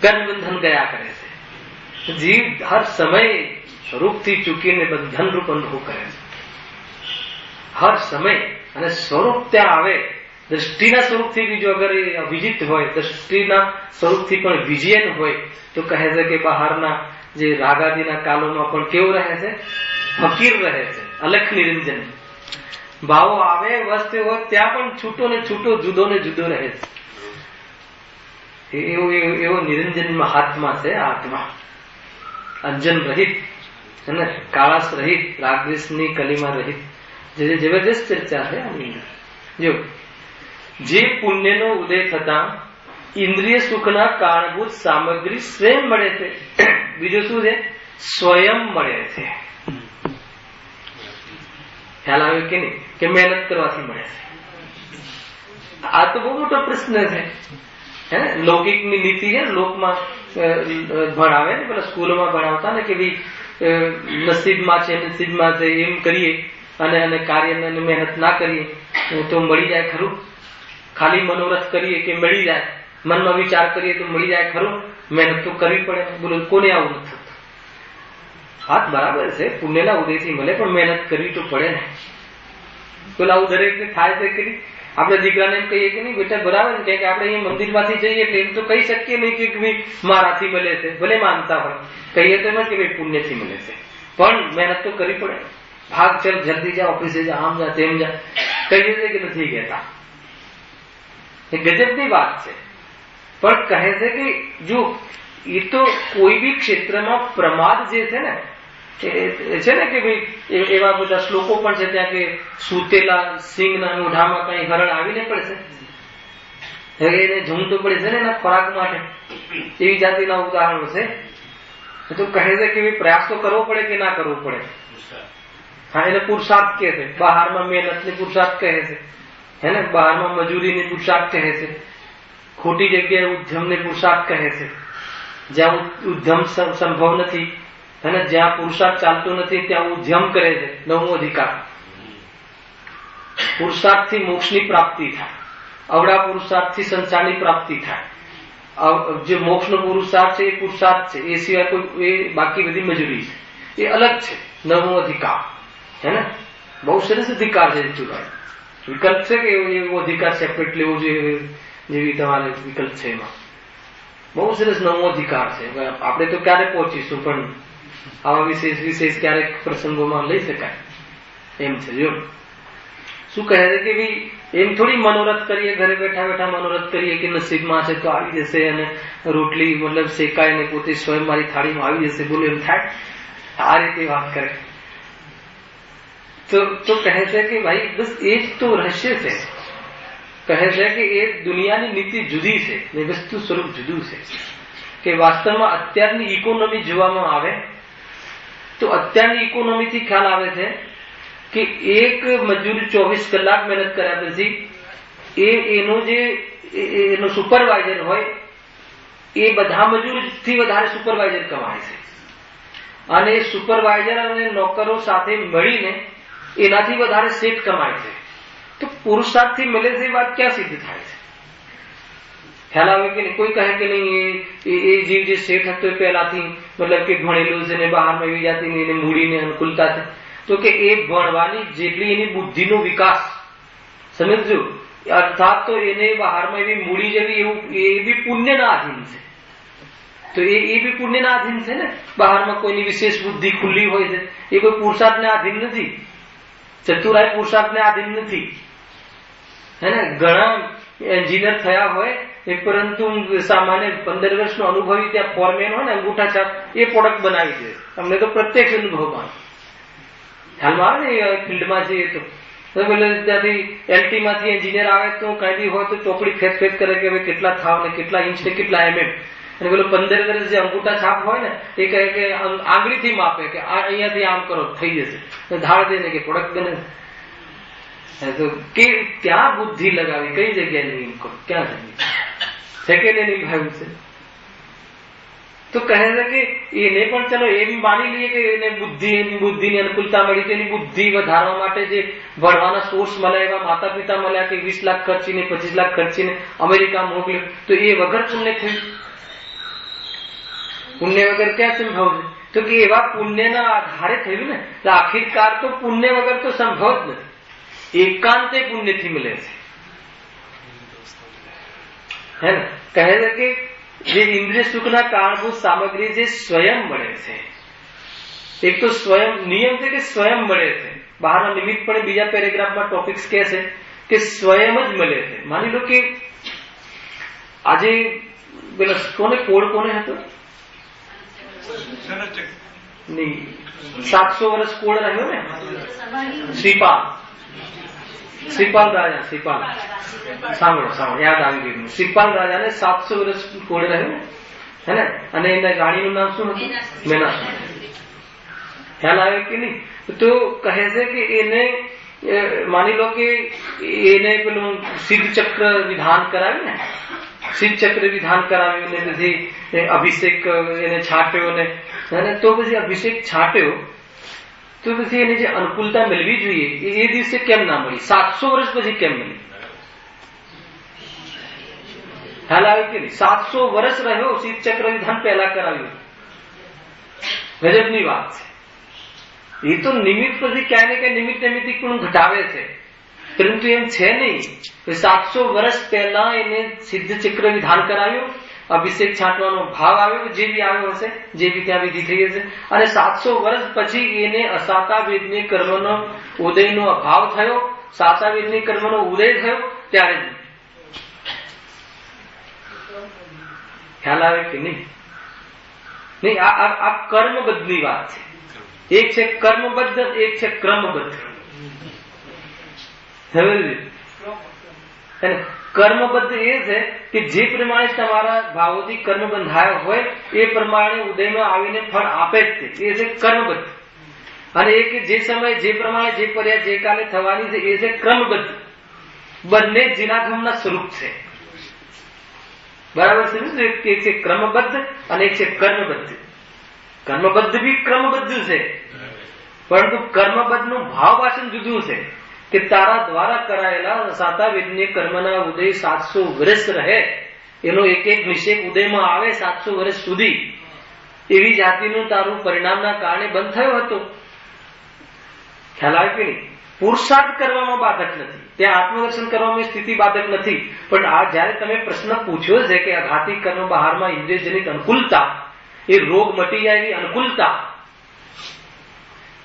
ગનબંધન ગયા કરે છે. જીવ હર સમય સ્વરૂપથી ચૂકીને બંધન રૂપ અનુભવ કરે છે હર સમય. અને સ્વરૂપ ત્યાં આવે દ્રષ્ટિના સ્વરૂપથી બીજો અગર એ અવિજિત હોય, દ્રષ્ટિના સ્વરૂપથી પણ વિજયન હોય, તો કહે છે કે બહારના જે રાગાદીના કાલોમાં પણ કેવું રહે છે? ફકીર રહે છે, અલખ નિરંજન. ભાવો આવે વસ્તુ હોય ત્યાં પણ છૂટો ને છૂટો, જુદો ને જુદો રહે છે. એવો નિરંજન મહાત્મા છે આત્મા, અંજન રહિત અને કાળાશ રહિત, રાગદ્વેષની કલીમાં રહિત. જે જબરદસ્ત ચર્ચા છે આની અંદર. જો જે પુણ્યનો ઉદય થતા ઇન્દ્રિય સુખના કારણભૂત સામગ્રી સ્વયં મળે છે. બીજું શું છે? સ્વયં મળે છે. ખ્યાલ આવ્યો કે નહીં? કે મહેનત કરવાથી મળે છે. આ તો બહુ મોટો પ્રશ્ન છે. હે ને, લૌકિકની નીતિ છે. લોકમાં ભણાવે ને, પેલા સ્કૂલોમાં ભણાવતા ને કે ભાઈ નસીબમાં છે, નસીબમાં છે, એમ કરીએ અને કાર્યને મહેનત ના કરીએ તો મળી જાય ખરું? ખાલી મનોરથ કરીએ કે મળી જાય, મનમાં વિચાર કરીએ તો મળી જાય ખરું? મહેનત તો કરવી પડે. બોલો કોને આવું નથી થતું? વાત બરાબર છે, પુણ્યના ઉદયથી મળે, પણ મહેનત કરવી તો પડે ને. બોલો આવું દરેકને થાય છે કે નહીં? આપણે દીકરાને એમ કહીએ કે નહીં બેટા બરાબર ને, કે આપણે અહીંયા મંદિરમાંથી જઈએ એટલે એમ તો કહી શકીએ નહીં કે ભાઈ મારાથી મળે છે. ભલે માનતા હોય, કહીએ તો એમ જ કે ભાઈ પુણ્યથી મળે છે, પણ મહેનત તો કરવી પડે. ભાગ ચલ જલ્દી જા, ઓફિસે જા, આમ જા તેમ જા, કહીએ છે કે નથી કહેતા? એ ગજબની વાત છે. પણ કહે છે કે જો એ તો કોઈ બી ક્ષેત્રમાં પ્રમાદ જે છે ને, છે ને કે ભાઈ એવા બધા શ્લોકો પણ છે ત્યાં કે સૂતેલા સિંહના મોઢામાં કઈ હરણ આવીને પડશે, એને ઝૂમતું પડે છે ને એના ખોરાક માટે. એવી જાતિના ઉદાહરણો છે. તો કહે છે કે ભાઈ પ્રયાસ તો કરવો પડે કે ના કરવો પડે? હા, એને પુરુષાર્થ કહે છે. બહારમાં મહેનત ને પુરુષાર્થ કહે છે, હે ને, બહારમાં મજૂરી ને પુરુષાર્થ કહે છે, ખોટી જગ્યાએ ઉદ્યમ ને પુરુષાર્થ કહે છે. જ્યાં ઉદ્યમ સંભવ નથી અને જ્યાં પુરુષાર્થ ચાલતો નથી ત્યાં ઉદ્યમ કરે છે. નવમો અધિકાર. પુરુષાર્થથી મોક્ષની પ્રાપ્તિ થાય, અવળા પુરુષાર્થથી સંસારની પ્રાપ્તિ થાય. જે મોક્ષનો પુરુષાર્થ છે એ પુરુષાર્થ છે, એ સિવાય કોઈ એ બાકી બધી મજૂરી છે, એ અલગ છે. નવમો અધિકાર, હે ને, બહુ સરસ અધિકાર છે. વિકલ્પ છે કે એવો અધિકાર સેપરેટ લેવો જોઈએ જેવી તમારે વિકલ્પ છે, એમાં બહુ સરસ નવમો અધિકાર છે. આપણે તો ક્યારે પહોંચીશું, પણ આવા વિશેષ ક્યારેક પ્રસંગોમાં લઈ શકાય એમ છે. જો શું કહે છે કે ભાઈ એમ થોડી મનોરથ કરીએ, ઘરે બેઠા બેઠા મનોરથ કરીએ કે નસીબમાં છે તો આવી જશે અને રોટલી મતલબ શેકાય ને પોતે સ્વયં મારી થાળીમાં આવી જશે. બોલો એમ થાય? આ રીતે વાત કરે તો કહે છે કે ભાઈ બસ એ જ તો રહસ્ય છે. કહે છે કે એ દુનિયાની નીતિ જુદી છે ને વસ્તુ સ્વરૂપ જુદું છે. કે વાસ્તવમાં અત્યારની ઇકોનોમી જોવામાં આવે તો અત્યારની ઇકોનોમીથી ખ્યાલ આવે છે કે એક મજૂર 24 કલાક મહેનત કર્યા પછી એનો સુપરવાઇઝર હોય એ બધા મજૂરથી વધારે સુપરવાઇઝર કમાય છે, અને સુપરવાઇઝર અને નોકરો સાથે મળીને એનાથી વધારે શેઠ કમાય છે. તો પુરુષાર્થથી મળે છે, એ વાત ક્યાં સિદ્ધ થાય છે? ખ્યાલ આવે કે નહીં? કોઈ કહે કે નહીં એ જીવ જે શેઠ હતો પહેલાથી મતલબ કે ભણેલું છે ને બહારમાં એવી જાતિની એને મૂડીને અનુકૂળતા છે, તો કે એ ભણવાની જેટલી એની બુદ્ધિનો વિકાસ સમજજો, અર્થાત તો એને બહારમાં એવી મૂડી જેવી એવું એ બી પુણ્યના આધીન છે. તો એ બી પુણ્યના આધીન છે ને. બહારમાં કોઈની વિશેષ બુદ્ધિ ખુલ્લી હોય છે, એ કોઈ પુરુષાર્થને આધીન નથી. ચતુરાઈ પુરુષાર્થને આધીન નથી, હે ને. ઘણા એન્જિનિયર થયા હોય પરંતુ સામાન્ય 15 વર્ષનો અનુભવી ત્યાં ફોરમેન હોય ને અંગૂઠા છાપ એ પ્રોડક્ટ બનાવી દે. તમને તો પ્રત્યક્ષ અનુભવમાં ખ્યાલમાં આવે ને, ફિલ્ડમાં જઈએ તો ત્યાંથી એલટી માંથી એન્જિનિયર આવે તો કઈ બી હોય તો ચોપડી ફેદ કરે કે હવે કેટલા થાવ ને કેટલા ઇંચ ને કેટલા mm. અને પેલો 15 વર્ષ જે અંગૂઠા છાપ હોય ને એ કહે કે આંગળીથી માપે કે અહીંયાથી આમ કરો થઈ જશે, ધાર દે ને કે પ્રોડક્ટ બને. તો કે ત્યાં બુદ્ધિ લગાવી કઈ જગ્યાએ નહીં કરો, ક્યાં જગ્યાએ છે કે નહીં ભાવ્યું છે. તો કહે છે કે એને પણ ચલો એમ માની લઈએ કે એને બુદ્ધિની અનુકૂળતા મળી તો એની બુદ્ધિ વધારવા માટે જે ભણવાના સોર્સ મળ્યા, એવા માતા પિતા મળ્યા કે 20 લાખ ખર્ચીને 25 લાખ ખર્ચીને અમેરિકા મોકલ્યું, તો એ વગર પુણ્ય થયું? પુણ્ય વગર ક્યાં સંભવ છે? તો કે એવા પુણ્યના આધારે થયું ને. તો આખિરકાર તો પુણ્ય વગર તો સંભવ જ નથી. એકાંતે પુણ્યથી મળે છે. હે ને, કહે છે કે જે ઇન્દ્રિય સુખના કારણભૂત સામગ્રી જે સ્વયં મળે છે, એક તો સ્વયં નિયમ છે કે સ્વયં મળે છે, બહારના નિમિત્ત પણ બીજા પેરેગ્રાફમાં ટોપિક્સ કહે છે કે સ્વયં જ મળે છે. માની લો કે આજે પેલા કોડ કોને હતો નહીં, 700 વર્ષ કોડ રહ્યો ને, શ્રીપાલ રાજા, શ્રીપાલ સાંભળો યાદ આવી ગયું, શ્રીપાલ રાજાને 700 વર્ષ કોડ રહ્યો ને, હે ને, અને એના રાણીનું નામ શું હતું? મેના. ખ્યાલ આવે કે નહીં? તો કહે છે કે એને માની લો કે એને પેલું સિદ્ધ ચક્ર વિધાન કરાવ્યું ને, સિદ્ધ ચક્ર વિધાન કરાવ્યું ને પછી અભિષેક એને છાંટ્યો ને, તો પછી અભિષેક છાંટ્યો તો પછી એને જે અનુકૂળતા મળવી જોઈએ એ દિવસે કેમ ના મળી? 700 વર્ષ પછી કેમ મળી? ખ્યાલ આવે કે નહીં? 700 વર્ષ રહ્યો, સિદ્ધ ચક્ર વિધાન પહેલા કરાવ્યું. ગજબની વાત છે. એ તો નિમિત્ત પછી ક્યાંય ને ક્યાંય નિમિત્ત નૈમિત્તિક પણ ઘટાવે છે, પરંતુ એમ છે નહીં. 700 વર્ષ પહેલા એને સિદ્ધ ચક્ર વિધાન કરાવ્યું, અભિષેક છાંટવાનો ભાવ આવ્યો, જે બી આવ્યો હશે, જે બી ત્યાં વિધિ થઈ હશે, અને 700 વર્ષ પછી એને અસાતા વેદની કર્મનો ઉદયનો અભાવ થયો, સાતા વેદની કર્મનો ઉદય થયો, ત્યારે જ. ખ્યાલ આવે કે નહીં? નહીં, આ કર્મબદ્ધની વાત છે. એક છે કર્મબદ્ધ, એક છે ક્રમબદ્ધ. કર્મબદ્ધ એ છે કે જે પ્રમાણે તમારા ભાવોથી કર્મ બંધાયા હોય એ પ્રમાણે ઉદયમાં આવીને ફળ આપે જ છે, એ છે કર્મબદ્ધ. અને એક જે સમય જે પ્રમાણે જે પર્યાય જે કાલે થવાની છે એ છે ક્રમબદ્ધ. બંને જીનાધમના સ્વરૂપ છે. બરાબર છે? એક છે ક્રમબદ્ધ અને એક છે કર્મબદ્ધ. કર્મબદ્ધ બી ક્રમબદ્ધ છે, પરંતુ કર્મબદ્ધ નું ભાવ વાચન જુદું છે કે તારા દ્વારા કરાયેલા સાતા વેદની કર્મના ઉદય 700 વર્ષ રહે, એનો એક એક નિષેક ઉદયમાં આવે 700 વર્ષ સુધી, એવી જાતિનું તારું પરિણામના કારણે બંધ થયો હતો. ખ્યાલ આવે કે નહીં? પુરુષાર્થ કરવામાં બાધક નથી, ત્યાં આત્મદર્શન કરવામાં સ્થિતિ બાધક નથી. પણ આ જયારે તમે પ્રશ્ન પૂછ્યો છે કે અઘાતી કર્મ બહારમાં ઇન્દ્રિયજનિત અનુકૂળતા, એ રોગ મટી જાય એવી અનુકૂળતા,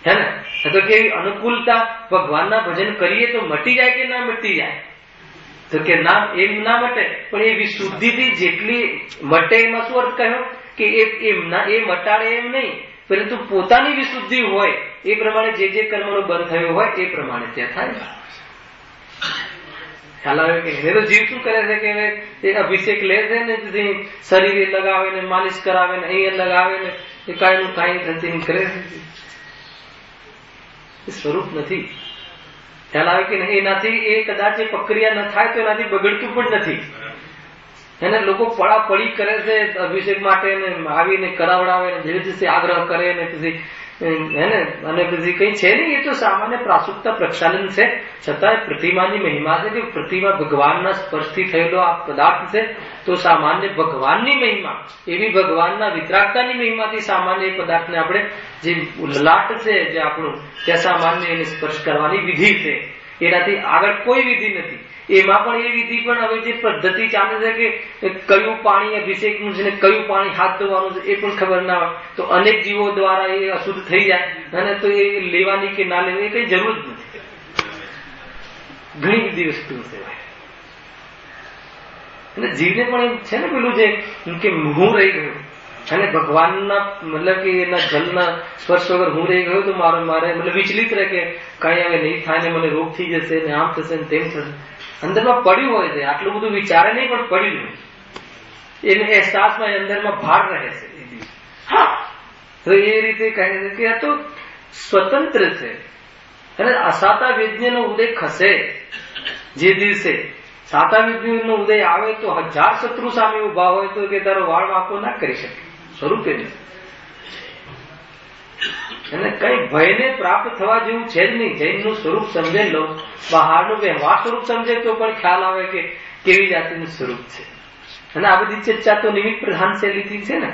હે ને, તો કે અનુકૂળતા ભગવાનના ભજન કરીએ તો મટી જાય કે ના મટી જાય? તો કે ના, એમ ના મટે, પણ એ વિશુદ્ધિથી જેટલી મટે એમાં શું અર્થ કહ્યો કે એ મટાડે એમ નહીં, પરંતુ પોતાની વિશુદ્ધિ હોય એ પ્રમાણે જે કર્મનો બંધ થયો હોય એ પ્રમાણે ત્યાં થાય. ખ્યાલ આવે કે તો જીવ શું કરે છે કે એ અભિષેક લે છે ને, શરીરે લગાવે ને, માલિશ કરાવે ને, અહીંયા લગાવે ને, એ કાંઈ નું કાંઈ ધરતી કરે છે. સ્વરૂપ નથી. ખ્યાલ આવે કે એનાથી એ કદાચ એ પ્રક્રિયા ન થાય તો એનાથી બગડતું પણ નથી. એને લોકો પડાપડી કરે છે અભિષેક માટે ને, આવીને કરાવડાવે ને, ધીરે ધીરે આગ્રહ કરે ને, પછી હેને, અને પછી કઈ છે નહીં. એ તો સામાન્ય પ્રાસુકતા પ્રક્ષાલન છે, છતાં પ્રતિમાની મહિમા છે કે પ્રતિમા ભગવાનના સ્પર્શથી થયેલો આ પદાર્થ છે. તો સામાન્ય ભગવાનની મહિમા, એવી ભગવાનના વિતરાગતાની મહિમાથી સામાન્ય એ પદાર્થને આપણે જે લલાટ છે જે આપણું, ત્યાં સામાન્ય એને સ્પર્શ કરવાની વિધિ છે. એનાથી આગળ કોઈ વિધિ નથી. એમાં પણ એ વિધિ પણ હવે જે પદ્ધતિ ચાલે છે કે કયું પાણી અભિષેકનું છે ને કયું પાણી હાથ ધોવાનું છે એ પણ ખબર ના હોય, તો અનેક જીવો દ્વારા એ અશુદ્ધ થઈ જાય, અને તો એ લેવાની કે ના લેવાની એ કઈ જરૂર જ નથી. ઘણી બધી વસ્તુ છે. અને જીવને પણ એમ છે ને પેલું જે કે હું રહી ગયો, અને ભગવાનના મતલબ કે એના જલના સ્પર્શ વગર હું રહી ગયો તો મારે મતલબ વિચલિત રહે કે કઈ હવે નહીં થાય ને, મને રોગ થઈ જશે ને, આમ થશે ને તેમ થશે. અંદરમાં પડ્યું હોય છે, આટલું બધું વિચારે નહીં પણ પડ્યું હોય, એને અહેસાસમાં અંદરમાં ભાર રહે છે. તો એ રીતે કહે છે કે આ તો સ્વતંત્ર છે. અને અસાતા વેદ્યનો ઉદય ખસે જે દિવસે, સાતા વેદ્યનો ઉદય આવે તો 1000 શત્રુ સામે ઉભા હોય તો કે તારો વાળ વાંકો ના કરી શકે, સ્વરૂપે નહીં. અને કઈ ભયને પ્રાપ્ત થવા જેવું છે જ નહીં. જૈનનું સ્વરૂપ સમજે લો, બહારનું વ્યવહાર સ્વરૂપ સમજે તો પણ ખ્યાલ આવે કે કેવી જાતિનું સ્વરૂપ છે. અને આ બધી ચર્ચા તો નિમિત્ત પ્રધાન શૈલીથી છે ને.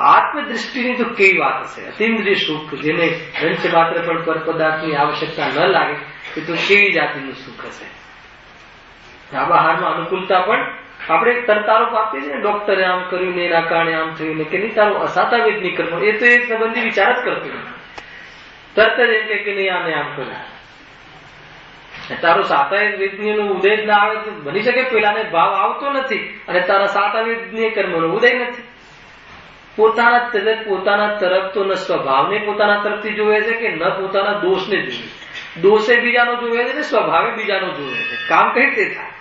આત્મદ્રષ્ટિની તો કેવી વાત હશે, અતિન્દ્રિય સુખ જેને પંચ માત્ર પણ પર પદાર્થની આવશ્યકતા ન લાગે એ તો કેવી જાતિનું સુખ હશે. આ બહારમાં અનુકૂળતા પણ આપણે તરતારો આપીએ છીએ ને, ડોક્ટરે આમ કર્યું ને એના કારણે આમ થયું ને, કે નહીં તારું અસાતા વેદની કર્મ, એ તો એ સંબંધી વિચાર જ કરતો નથી. તરત જ એમ કે નહીં આને આમ કર્યું. તારો સાતા વેદની નો ઉદય જ ના આવે તો બની શકે પેલાને ભાવ આવતો નથી અને તારા સાતા વેદની કર્મ નો ઉદય નથી. પોતાના તરફ તો ન સ્વભાવને પોતાના તરફથી જોવે છે કે ન પોતાના દોષને જોવે. દોષે બીજાનો જોવે છે ને સ્વભાવે બીજાનો જોવે છે. કામ કઈ રીતે થાય?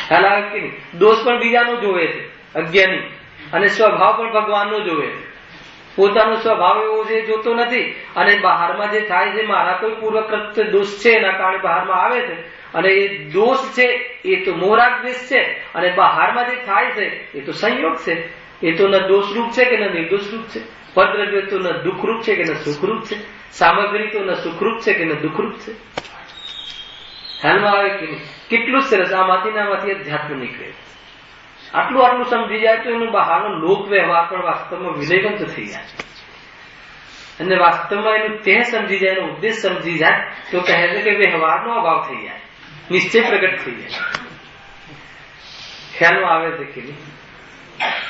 ખ્યાલ આવે કે નહીં? દોષ પણ બીજાનો જોવે છે અજ્ઞાની, અને સ્વભાવ પણ ભગવાનનો જોવે છે. પોતાનો સ્વભાવ એવો છે જોતો નથી, અને બહારમાં જે થાય છે મારા કોઈ પૂર્વકૃત દોષ છે એના કારણે બહારમાં આવે છે, અને એ દોષ છે એ તો મોહરાગ દ્વેષ છે, અને બહારમાં જે થાય છે એ તો સંયોગ છે. એ તો ન દોષરૂપ છે કે ન નિર્દોષ રૂપ છે. પરદ્રવ્ય તો ન દુઃખરૂપ છે કે ન સુખરૂપ છે. સામગ્રી તો ન સુખરૂપ છે કે ન દુઃખરૂપ છે. ખ્યાલમાં આવે કે નહીં? કેટલું સરસ આમાંથી અધ્યાત્મ નીકળે. આટલું સમજી જાય તો એનો બહારનો લોક વ્યવહાર પણ વાસ્તવમાં વિલયવંત થઈ જાય, અને વાસ્તવમાં એનું તે સમજી જાય, એનો ઉદ્દેશ સમજી જાય તો કહે છે કે વ્યવહારનો અભાવ થઈ જાય, નિશ્ચય પ્રગટ થઈ જાય. ખ્યાલમાં આવે છે કે નહીં?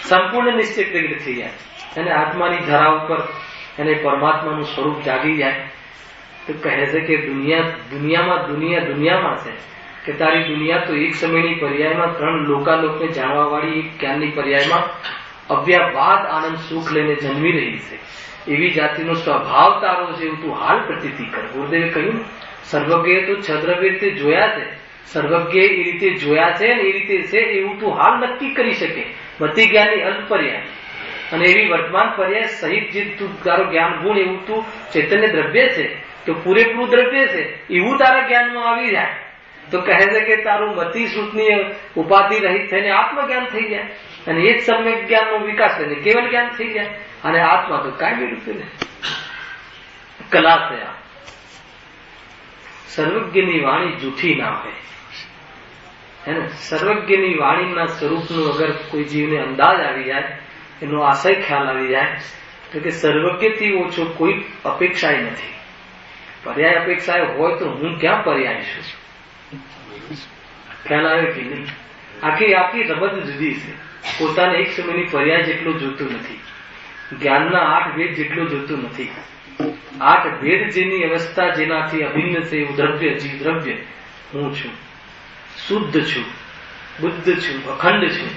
સંપૂર્ણ નિશ્ચય પ્રગટ થઈ જાય અને આત્માની ધરા ઉપર એને પરમાત્માનું સ્વરૂપ જાગી જાય તો કહે છે કે દુનિયામાં છે કે તારી દુનિયા તો એક સમયની પર્યાયમાં 3 લોકાલોકને જાણવા વાળી એક જ્ઞાનની પર્યાયમાં અવ્યાબાદ આનંદ સુખ લઈને જન્મી રહી છે. એવી જાતિનો સ્વભાવ તારો છે એવું તું હાલ પ્રતીતિ કર. ગુરુદેવે કહ્યું સર્વજ્ઞએ તો છદ્રવ્ય રીતે જોયા છે, સર્વજ્ઞએ એ રીતે જોયા છે ને એ રીતે છે એવું તું હાલ નક્કી કરી શકે. મતિ જ્ઞાનની અલ્પ પર્યાય અને એવી વર્તમાન પર્યાય સહિત જે તું તારો જ્ઞાન ગુણ એવું તું ચૈતન્ય દ્રવ્ય છે તો પૂરેપૂરું દ્રવ્ય છે એવું તારા જ્ઞાનમાં આવી જાય તો કહે છે કે તારું મતિ સુખની ઉપાધિ રહિત થઈને આત્મજ્ઞાન થઈ જાય, અને એ જ સમ્યક જ્ઞાન નો વિકાસ થઈને કેવલ જ્ઞાન થઈ જાય, અને આત્મા તો કાયમી રૂપે કલા છે. આ સર્વજ્ઞની વાણી જૂઠી ના હોય, હે ને? સર્વજ્ઞની વાણીના સ્વરૂપનો અગર કોઈ જીવને અંદાજ આવી જાય, એનો આશય ખ્યાલ આવી જાય તો કે સર્વજ્ઞથી ઓછો કોઈ અપેક્ષા નથી. પર્યાય અપેક્ષા હોય તો હું ક્યાં પર્યાય છું? ખ્યાલ આવે કે નહીં? આખી રમત જુદી છે. પોતાને એક સમયની પર્યાય જેટલું જોતું નથી, જ્ઞાનના 8 ભેદ જેટલું જોતું નથી. 8 ભેદ જેની અવસ્થા જેનાથી અભિન્ન છે એવું દ્રવ્ય, જીવ દ્રવ્ય હું છું, શુદ્ધ છું, બુદ્ધ છું, અખંડ છું.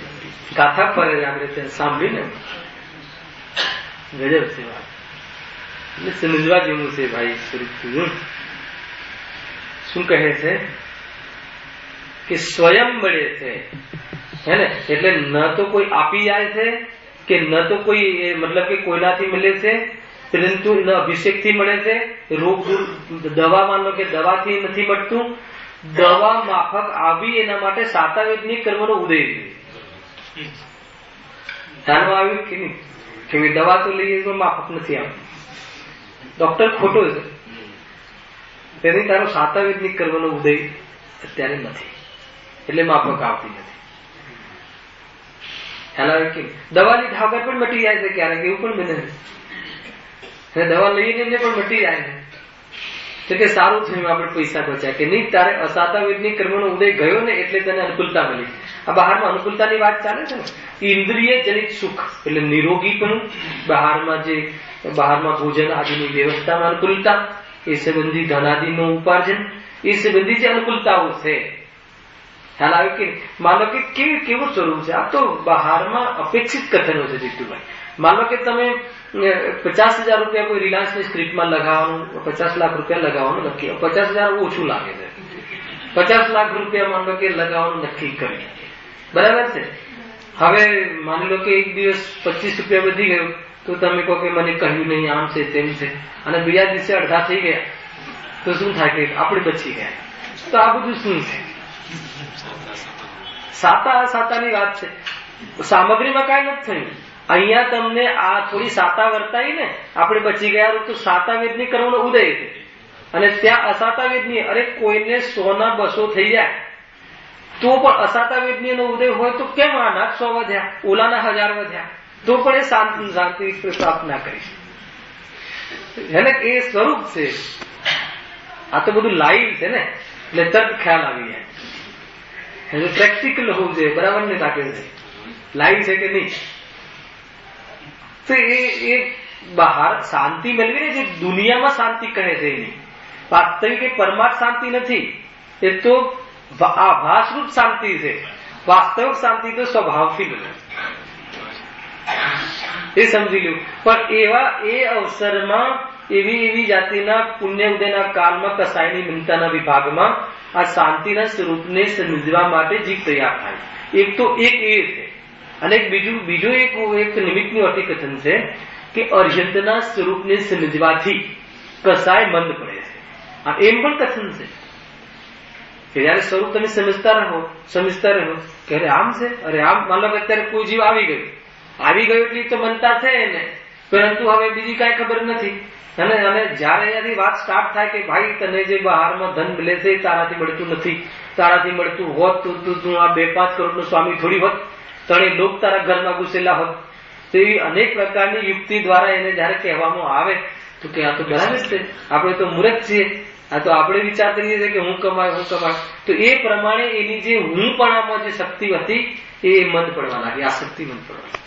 ગાથા પર આપણે ત્યાં સાંભળીને ગજબ છે વાત, એટલે સમજવા જેવું છે ભાઈ. સ્વરૂપ શું કહે છે કે સ્વયં મળે છે, હે ને? એટલે ન તો કોઈ આપી જાય છે કે ન તો કોઈ મતલબ કે કોઈનાથી મળે છે, પરંતુ ન અભિષેક થી મળે છે. રોગ દવા માનો કે દવાથી નથી મળતું, દવા માફક આવી એના માટે સાતાવેદની કર્મનો ઉદય છે. ધ્યાનમાં આવ્યું કે નહીં? કે દવા તો લઈએ તો માફક નથી આવતી, ડોક્ટર ખોટો છે, તેની તારો સાતાવેદની કર્મનો ઉદય અત્યારે નથી એટલે માફક આવતી નથી. ખ્યાલ આવે કે દવા લીધા વગર પણ મટી જાય છે ક્યારેક, એવું પણ બને છે. દવા લઈને એમને પણ મટી જાય છે તો કે સારું થયું આપણે પૈસા બચ્યા, કે નહીં તારે અસાતાવેદની કર્મનો ઉદય ગયો ને એટલે તને અનુકૂળતા મળી. આ બહારમાં અનુકૂળતાની વાત ચાલે છે ને, ઇન્દ્રિય જનિત સુખ એટલે નિરોગી પણ, બહારમાં ભોજન આદિની વ્યવસ્થામાં અનુકૂળતા, એ સંબંધી ધનાદિનો ઉપાર્જન, એ સંબંધી જે અનુકૂળતાઓ છે. ખ્યાલ આવે કે માનો કે કેવું સ્વરૂપ છે? આ તો બહારમાં અપેક્ષિત કથનો છે જીતુભાઈ. માનો કે તમે 50,000 રૂપિયા કોઈ રિલાયન્સની સ્ક્રિપ્ટમાં લગાવવાનું, 50 લાખ રૂપિયા લગાવવાનું નક્કી, 50,000 ઓછું લાગે છે, 50 લાખ રૂપિયા માનો કે લગાવવાનું નક્કી કરી, બરાબર છે? હવે માની લો કે એક દિવસ 25 રૂપિયા વધી ગયું તો તમે કહો કે મને કહ્યું નહીં, આમ છે તેમ છે, અને બીજા દિવસે અડધા થઈ ગયા તો શું થાય કે આપણે બચી ગયા. તો આ બધું શું છે? સાતાની વાત છે. સામગ્રીમાં કઈ નથી થયું. અહીંયા તમને આ થોડી સાતા વર્તાઈ ને, આપણે બચી ગયા તો સાતાવેદની કર્મનો ઉદય છે, અને ત્યાં અસાતાવેદની, અરે કોઈને 100 ના 200 થઈ જાય તો પણ અસાતાવેદની નો ઉદય હોય તો કેમ આના 100 વધ્યા, ઓલાના 1000 વધ્યા તો પણ એ શાંતિ પ્રાપ્ત ના કરી. એને એ સ્વરૂપ છે. આ તો બધું લાઈવ છે ને, એટલે તરત ખ્યાલ આવી જાય. એનું પ્રેક્ટિકલ હોવું જોઈએ, બરાબર ને લાગે છે લાઈવ છે કે નહીં. તો એ બહાર શાંતિ મેળવી ને જે દુનિયામાં શાંતિ કહે છે એની વાસ્તવિક એ પરમાર્થ શાંતિ નથી, એ તો આભાસરૂપ શાંતિ છે. વાસ્તવિક શાંતિ તો સ્વભાવથી મળે એ સમજી લ્યું. પણ એવા એ અવસરમાં એવી જાતિના પુણ્ય ઉદયના કાળમાં કસાયની મનતાના વિભાગમાં આ શાંતિના સ્વરૂપને સમજવા માટે જીવ તૈયાર થાય. એક તો એક એ છે, અને બીજું એક નિમિત્તનું અર્થકથન છે કે અર્યંતના સ્વરૂપને સમજવાથી કસાય મંદ પડે છે. આ એમ પણ કથન છે કે જયારે સ્વરૂપ તમે સમજતા રહો કે અરે આમ છે, અરે આમ. માનો કે અત્યારે કોઈ જીવ આવી ગયું એટલી તો મનતા છે એને, પરંતુ હવે બીજી કઈ ખબર નથી. અને જયારે અહીંયાથી વાત સ્ટાર્ટ થાય કે ભાઈ તને જે બહારમાં ધન મળે છે તારાથી મળતું નથી, તારાથી મળતું હોત તો તું આ 2-5 કરોડનો સ્વામી થોડી હોત, તને લોક તારા ઘરમાં ઘુસેલા હોત. તો એવી અનેક પ્રકારની યુક્તિ દ્વારા એને જયારે કહેવામાં આવે તો કે આ તો બરાબર છે, આપણે તો મૂર્ખ છીએ, આ તો આપણે વિચાર કરીએ છીએ કે હું કમાય. તો એ પ્રમાણે એની જે હુંપણામાં જે શક્તિ હતી એ મંદ પડવા લાગી, આ શક્તિ મંદ પડવા.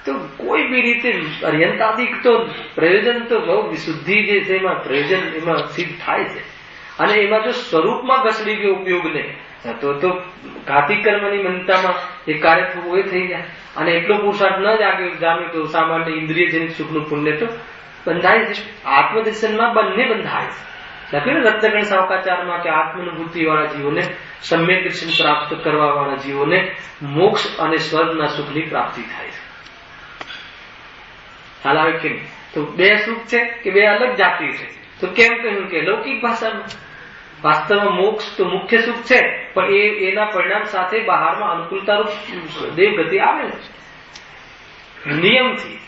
તો કોઈ બી રીતે અર્યંતાદિક તો પ્રયોજન તો બહુ વિશુદ્ધિ જે છે એમાં પ્રયોજન એમાં સિદ્ધ થાય છે. અને એમાં જો સ્વરૂપમાં ઘસડી ગયો ઉપયોગને તો ઘાતી કર્મની મનતામાં એ કાર્ય થવું એ થઈ જાય. અને એટલો પુરુષાર્થ ન જામે તો સામાન્ય ઇન્દ્રિયજનિત સુખનું પુણ્ય તો બંધાય છે. આત્મદર્શનમાં બંને બંધાય છે. લખ્યું ને રત્નગણ સાવકાચારમાં કે આત્માનુભૂતિ વાળા જીવોને સમ્યક દર્શન પ્રાપ્ત કરવા વાળા જીવોને મોક્ષ અને સ્વર્ગના સુખની પ્રાપ્તિ થાય છે. હાલ આવે કે નહીં? તો બે સુખ છે કે બે અલગ જાતિ છે. તો કેમ કહ્યું કે લૌકિક ભાષામાં વાસ્તવમાં મોક્ષ તો મુખ્ય સુખ છે, પણ એના પરિણામ સાથે બહારમાં અનુકૂળતા રૂપ દેવગતિ આવે છે નિયમથી.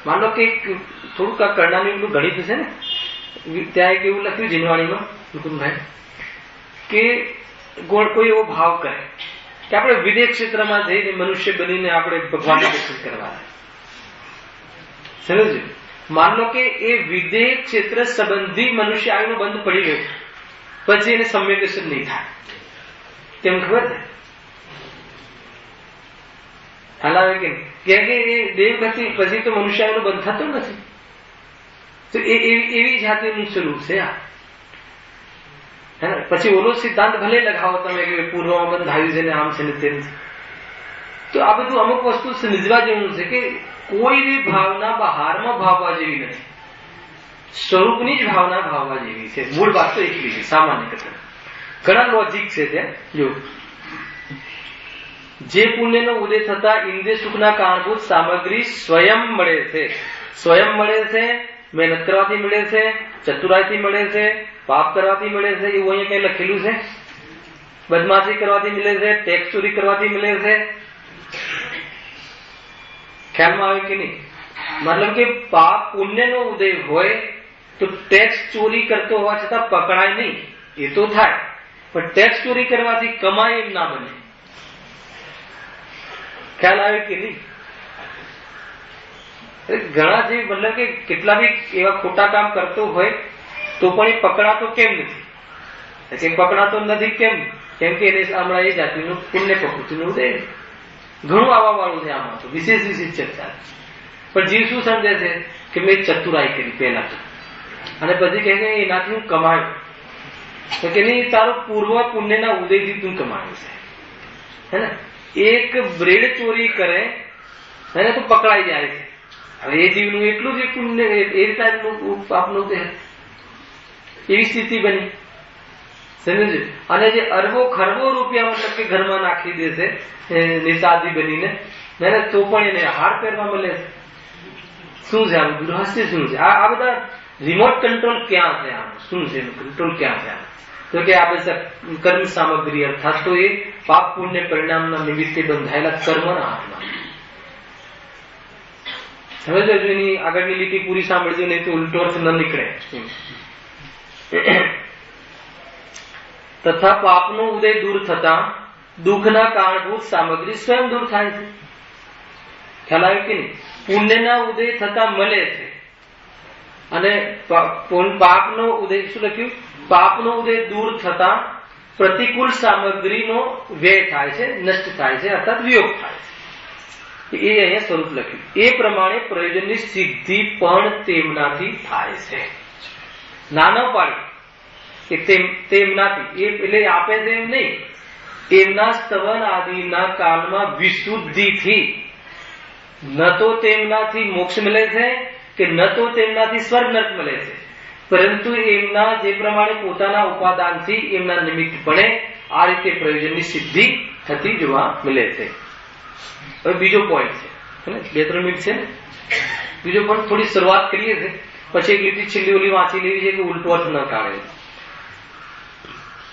માનો કે થોડુંક આ કરણાનું ગણિત છે ને, ત્યાં એક એવું લખ્યું જીનવાણીમાં મુકુંદભાઈ કે કોઈ એવો ભાવ કરે કે આપણે વિદેશ ક્ષેત્રમાં જઈને મનુષ્ય બનીને આપણે ભગવાનને દર્શન કરવા. સમજ? માન લો કે એ વિદેહ ક્ષેત્ર સંબંધી મનુષ્ય આયુનો બંધ પડી ગયો, પછી એને સમ્યક દર્શન નહીં થાય. કેમ ખબર છે? હાલાવે કે એ દેવગતિ પછી તો મનુષ્ય આયુનો બંધ થતો નથી. તો એવી જાતિનું સ્વરૂપ છે આ. પછી ઓલો સિદ્ધાંત ભલે લગાવો તમે કે પૂર્વમાં બંધાયું છે ને આમ છે ને તેમ છે. તો આ બધું અમુક વસ્તુ સમજવા જેવું છે કે કોઈ બી ભાવના બહારમાં ભાવવા જેવી નથી, સ્વરૂપની જ ભાવના ભાવવા જેવી છે. મૂળ વાત તો એટલી છે. સામાન્ય કથન ઘણા લોજિક છે ત્યાં. જો જે પુણ્યનો ઉદય થતા ઇન્દ્રિય સુખના કારણભૂત સામગ્રી સ્વયં મળે છે, મહેનત કરવાથી મળે છે, ચતુરાઈથી મળે છે, પાપ કરવાથી મળે છે, એવું અહીંયા કઈ લખેલું છે? બદમાશી કરવાથી મળે છે, ટેક્સ ચોરી કરવાથી મળે છે. ખ્યાલમાં આવે કે નહીં? મતલબ કે પાપ પુણ્યનો ઉદય હોય તો ટેક્સ ચોરી કરતો હોવા છતાં પકડાય નહીં, એ તો થાય, પણ ટેક્સ ચોરી કરવાથી કમાય એમ ના બને. ખ્યાલ આવે કે નહીં? ઘણા જે મતલબ કે કેટલા બી એવા ખોટા કામ કરતો હોય તો પણ એ પકડાતો કેમ નથી? પકડાતો નથી કેમ? કેમ કે એને હમણાં એ જાતિનું પુણ્ય પ્રકૃતિનું ઉદય ઘણું આવવા વાળું છે. આમાં તો વિશેષ ચર્ચા. પણ જીવ શું સમજે છે કે મેં ચતુરાઈ કરી પહેલા તો, અને પછી કહે કે એનાથી હું કમાયું. તો કે નહીં, તારું પૂર્વ પુણ્યના ઉદયથી તું કમાયું છે. હે ને? એક બ્રેડ ચોરી કરે એને તો પકડાઈ જાય છે. હવે એ જીવનું એટલું જ પુણ્ય એ રીતનું પાપનું ઉદય, એવી સ્થિતિ બની. સમજ? અને જે અરબો ખરબો રૂપિયા મતલબ કે ઘરમાં નાખી દેશે નિષાદી બનીને, તો પણ એને હાર પહેરવા મળે છે. શું છે આનું રહસ્ય? શું છે આ બધા રિમોટ કંટ્રોલ ક્યાં છે? આનું શું છે? કંટ્રોલ ક્યાં છે? તો કે આ બધા કર્મ સામગ્રી અર્થાત તો એ પાપ પુણ્ય પરિણામના નિમિત્તે બંધાયેલા કર્મના હાથમાં. હવે જો એની આગળની લીટી પૂરી સાંભળજો, નહીં તો ઉલટો અર્થ ન નીકળે. તથા પાપનો ઉદય દૂર થતા દુઃખના કારણભૂત સામગ્રી સ્વયં દૂર થાય છે. ખ્યાલ આવ્યો કે નહીં? પુણ્યના ઉદય થતા મળે છે, અને પાપનો ઉદય શું લખ્યું? પાપનો ઉદય દૂર થતા પ્રતિકૂળ સામગ્રીનો વ્યય થાય છે, નષ્ટ થાય છે, અર્થાત વિયોગ થાય છે. એ અહીંયા સ્વરૂપ લખ્યું. એ પ્રમાણે પ્રયોજનની સિદ્ધિ પણ તેમનાથી થાય છે. નાનો પાડી કે તેમનાથી, એટલે આપે છે એમ નહીં, એમના સ્તવન આદિના કાળમાં વિશુદ્ધિથી ન તો તેમનાથી મોક્ષ મળે છે કે ન તો તેમનાથી સ્વર્ગ નર્ક મળે છે, પરંતુ એમના જે પ્રમાણે પોતાના ઉપાદાનથી એમના નિમિત્તપણે આ રીતે પ્રયોજનની સિદ્ધિ થતી જોવા મળે છે. હવે બીજો પોઈન્ટ છે, 2-3 મિનિટ છે ને, બીજો પોઈન્ટ થોડી શરૂઆત કરીએ છીએ, પછી એક લીટી છેલ્લી ઓલી વાંચી લેવી છે કે ઉલટો અર્થ ન કાઢે.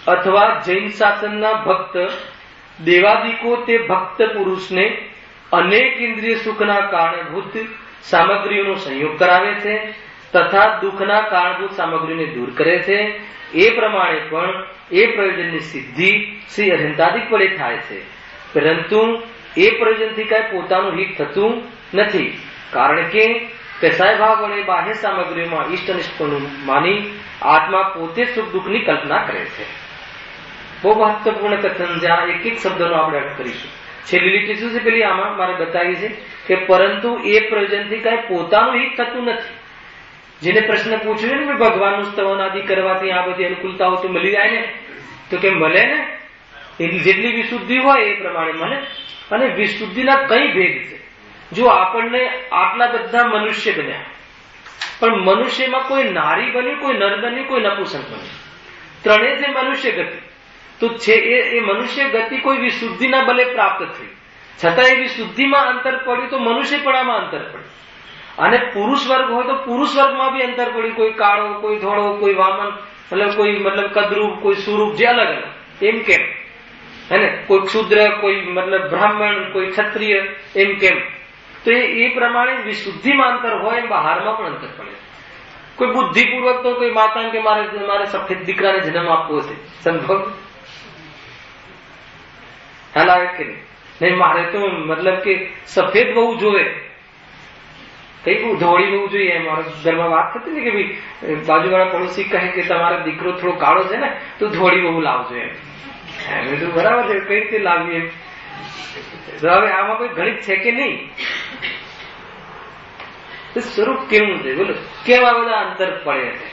અથવા જૈન શાસનના ભક્ત દેવાદિકો તે ભક્ત પુરુષને અનેક ઇન્દ્રિય સુખના કારણભૂત સામગ્રીઓનો સંયોગ કરાવે છે તથા દુઃખના કારણભૂત સામગ્રીને દૂર કરે છે. એ પ્રમાણે પણ એ પ્રયોજનની સિદ્ધિ શ્રી અરહંતાદિક વડે થાય છે, પરંતુ એ પ્રયોજનથી કઈ પોતાનું હિત થતું નથી, કારણ કે કસાય ભાવ વડે બાહ્ય સામગ્રીઓમાં ઇષ્ટ અનિષ્ટપણું માની આત્મા પોતે સુખ દુઃખની કલ્પના કરે છે. બહુ મહત્વપૂર્ણ કથન છે. આ એક એક શબ્દનો આપણે અર્થ કરીશું. છેલ્લી લીટી શું છે પેલી આમાં મારે બતાવી છે કે પરંતુ એ પ્રયોજનથી કઈ પોતાનું હિત થતું નથી. જેને પ્રશ્ન પૂછ્યો ને ભગવાનનું સ્તવન આદિ કરવાથી આ બધી અનુકૂળતાઓ તો મળી જાય ને, તો કે મળે ને, એની જેટલી વિશુદ્ધિ હોય એ પ્રમાણે મળે. અને વિશુદ્ધિના કઈ ભેદ છે? જો આપણને આટલા બધા મનુષ્ય બન્યા, પણ મનુષ્યમાં કોઈ નારી બન્યું, કોઈ નર બન્યું, કોઈ નપુંસક બન્યું, ત્રણેય છે મનુષ્ય ગતિ. તો છે એ મનુષ્ય ગતિ કોઈ વિશુદ્ધિના બલે પ્રાપ્ત થઈ, છતાં એ વિશુદ્ધિમાં અંતર પડ્યું તો મનુષ્યપણામાં અંતર પડ્યું. અને પુરુષ વર્ગ હોય તો પુરુષ વર્ગમાં બી અંતર પડ્યું, કોઈ કાળો, કોઈ ધોળો, કોઈ વામન, કોઈ કદરૂપ, કોઈ સુરૂપ, જે અલગ અલગ. એમ કેમ? હે ને, કોઈ ક્ષુદ્ર, કોઈ બ્રાહ્મણ, કોઈ ક્ષત્રિય, એમ કેમ? તો એ પ્રમાણે વિશુદ્ધિમાં અંતર હોય, એમ બહારમાં પણ અંતર પડે. કોઈ બુદ્ધિપૂર્વક તો કોઈ માતા કે મારે સફેદ દીકરાને જન્મ આપવો છે, સંભવ હાલ કે નહીં, મારે તો કે સફેદ બહુ જોવે, કઈ ધોળી બહુ જોઈએ. મારા ઘરમાં વાત થતી ને કે ભાઈ બાજુવાળા પડોશી કહે કે તમારો દીકરો થોડો કાળો છે ને તો ધોળી બહુ લાવજો એમ. બરાબર છે, કઈ રીતે લાવીએ? હવે આમાં કોઈ ગણિત છે કે નહીં? સ્વરૂપ કેવું છે બોલો, કેવા બધા અંતર પડે છે.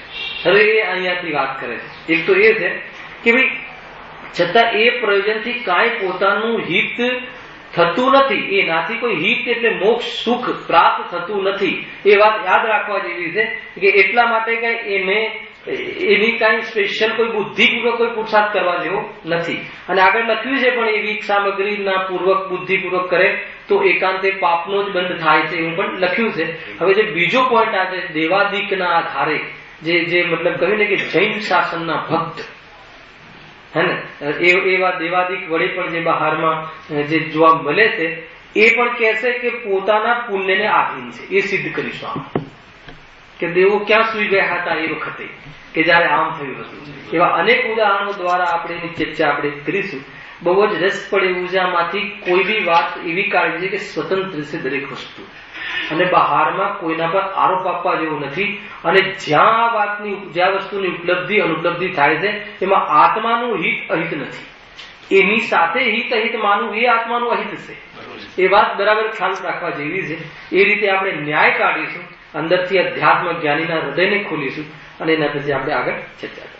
હવે એ અહીંયાથી વાત કરે છે. એક તો એ છે કે ભાઈ છતાં એ પ્રયોજનથી કાંઈ પોતાનું હિત થતું નથી, એનાથી કોઈ હિત એટલે મોક્ષ સુખ પ્રાપ્ત થતું નથી. એ વાત યાદ રાખવા જેવી છે કે એટલા માટે કઈ એની કઈ સ્પેશિયલ કોઈ બુદ્ધિપૂર્વક કોઈ પુરુષાર્થ કરવા જેવો નથી. અને આગળ લખ્યું છે પણ એવી સામગ્રીના પૂર્વક બુદ્ધિપૂર્વક કરે તો એકાંતે પાપનો જ બંધ થાય છે, એવું પણ લખ્યું છે. હવે જે બીજો પોઈન્ટ આ છે દેવાદિકના આધારે જે કહ્યું ને કે જૈન શાસનના ભક્ત હે ને, એવા દેવાદિક વડે પણ જે બહારમાં જે જોવા મળે છે એ પણ કહેશે કે પોતાના પુણ્યને આધીન છે. એ સિદ્ધ કરીશું કે દેવો ક્યાં સુઈ ગયા હતા એ વખતે કે જયારે આમ થયું હતું. એવા અનેક ઉદાહરણો દ્વારા આપણે એની ચર્ચા આપણે કરીશું. બહુ જ રસ પડે ઉર્જામાંથી કોઈ બી વાત એવી કાઢવી છે કે સ્વતંત્ર છે દરેક વસ્તુ, અને બહારમાં કોઈના પર આરોપ આપવા જેવું નથી. અને જ્યાં વસ્તુની ઉપલબ્ધિ અનુપલબ્ધિ થાય છે એમાં આત્માનું હિત અહિત નથી, એની સાથે હિત અહિત માનવું એ આત્માનું અહિત છે. એ વાત બરાબર ખ્યાલ રાખવા જેવી છે. એ રીતે આપણે ન્યાય કાઢીશું, અંદરથી અધ્યાત્મ જ્ઞાનીના હૃદયને ખોલીશું અને એના પછી આપણે આગળ ચર્ચા કરીશું.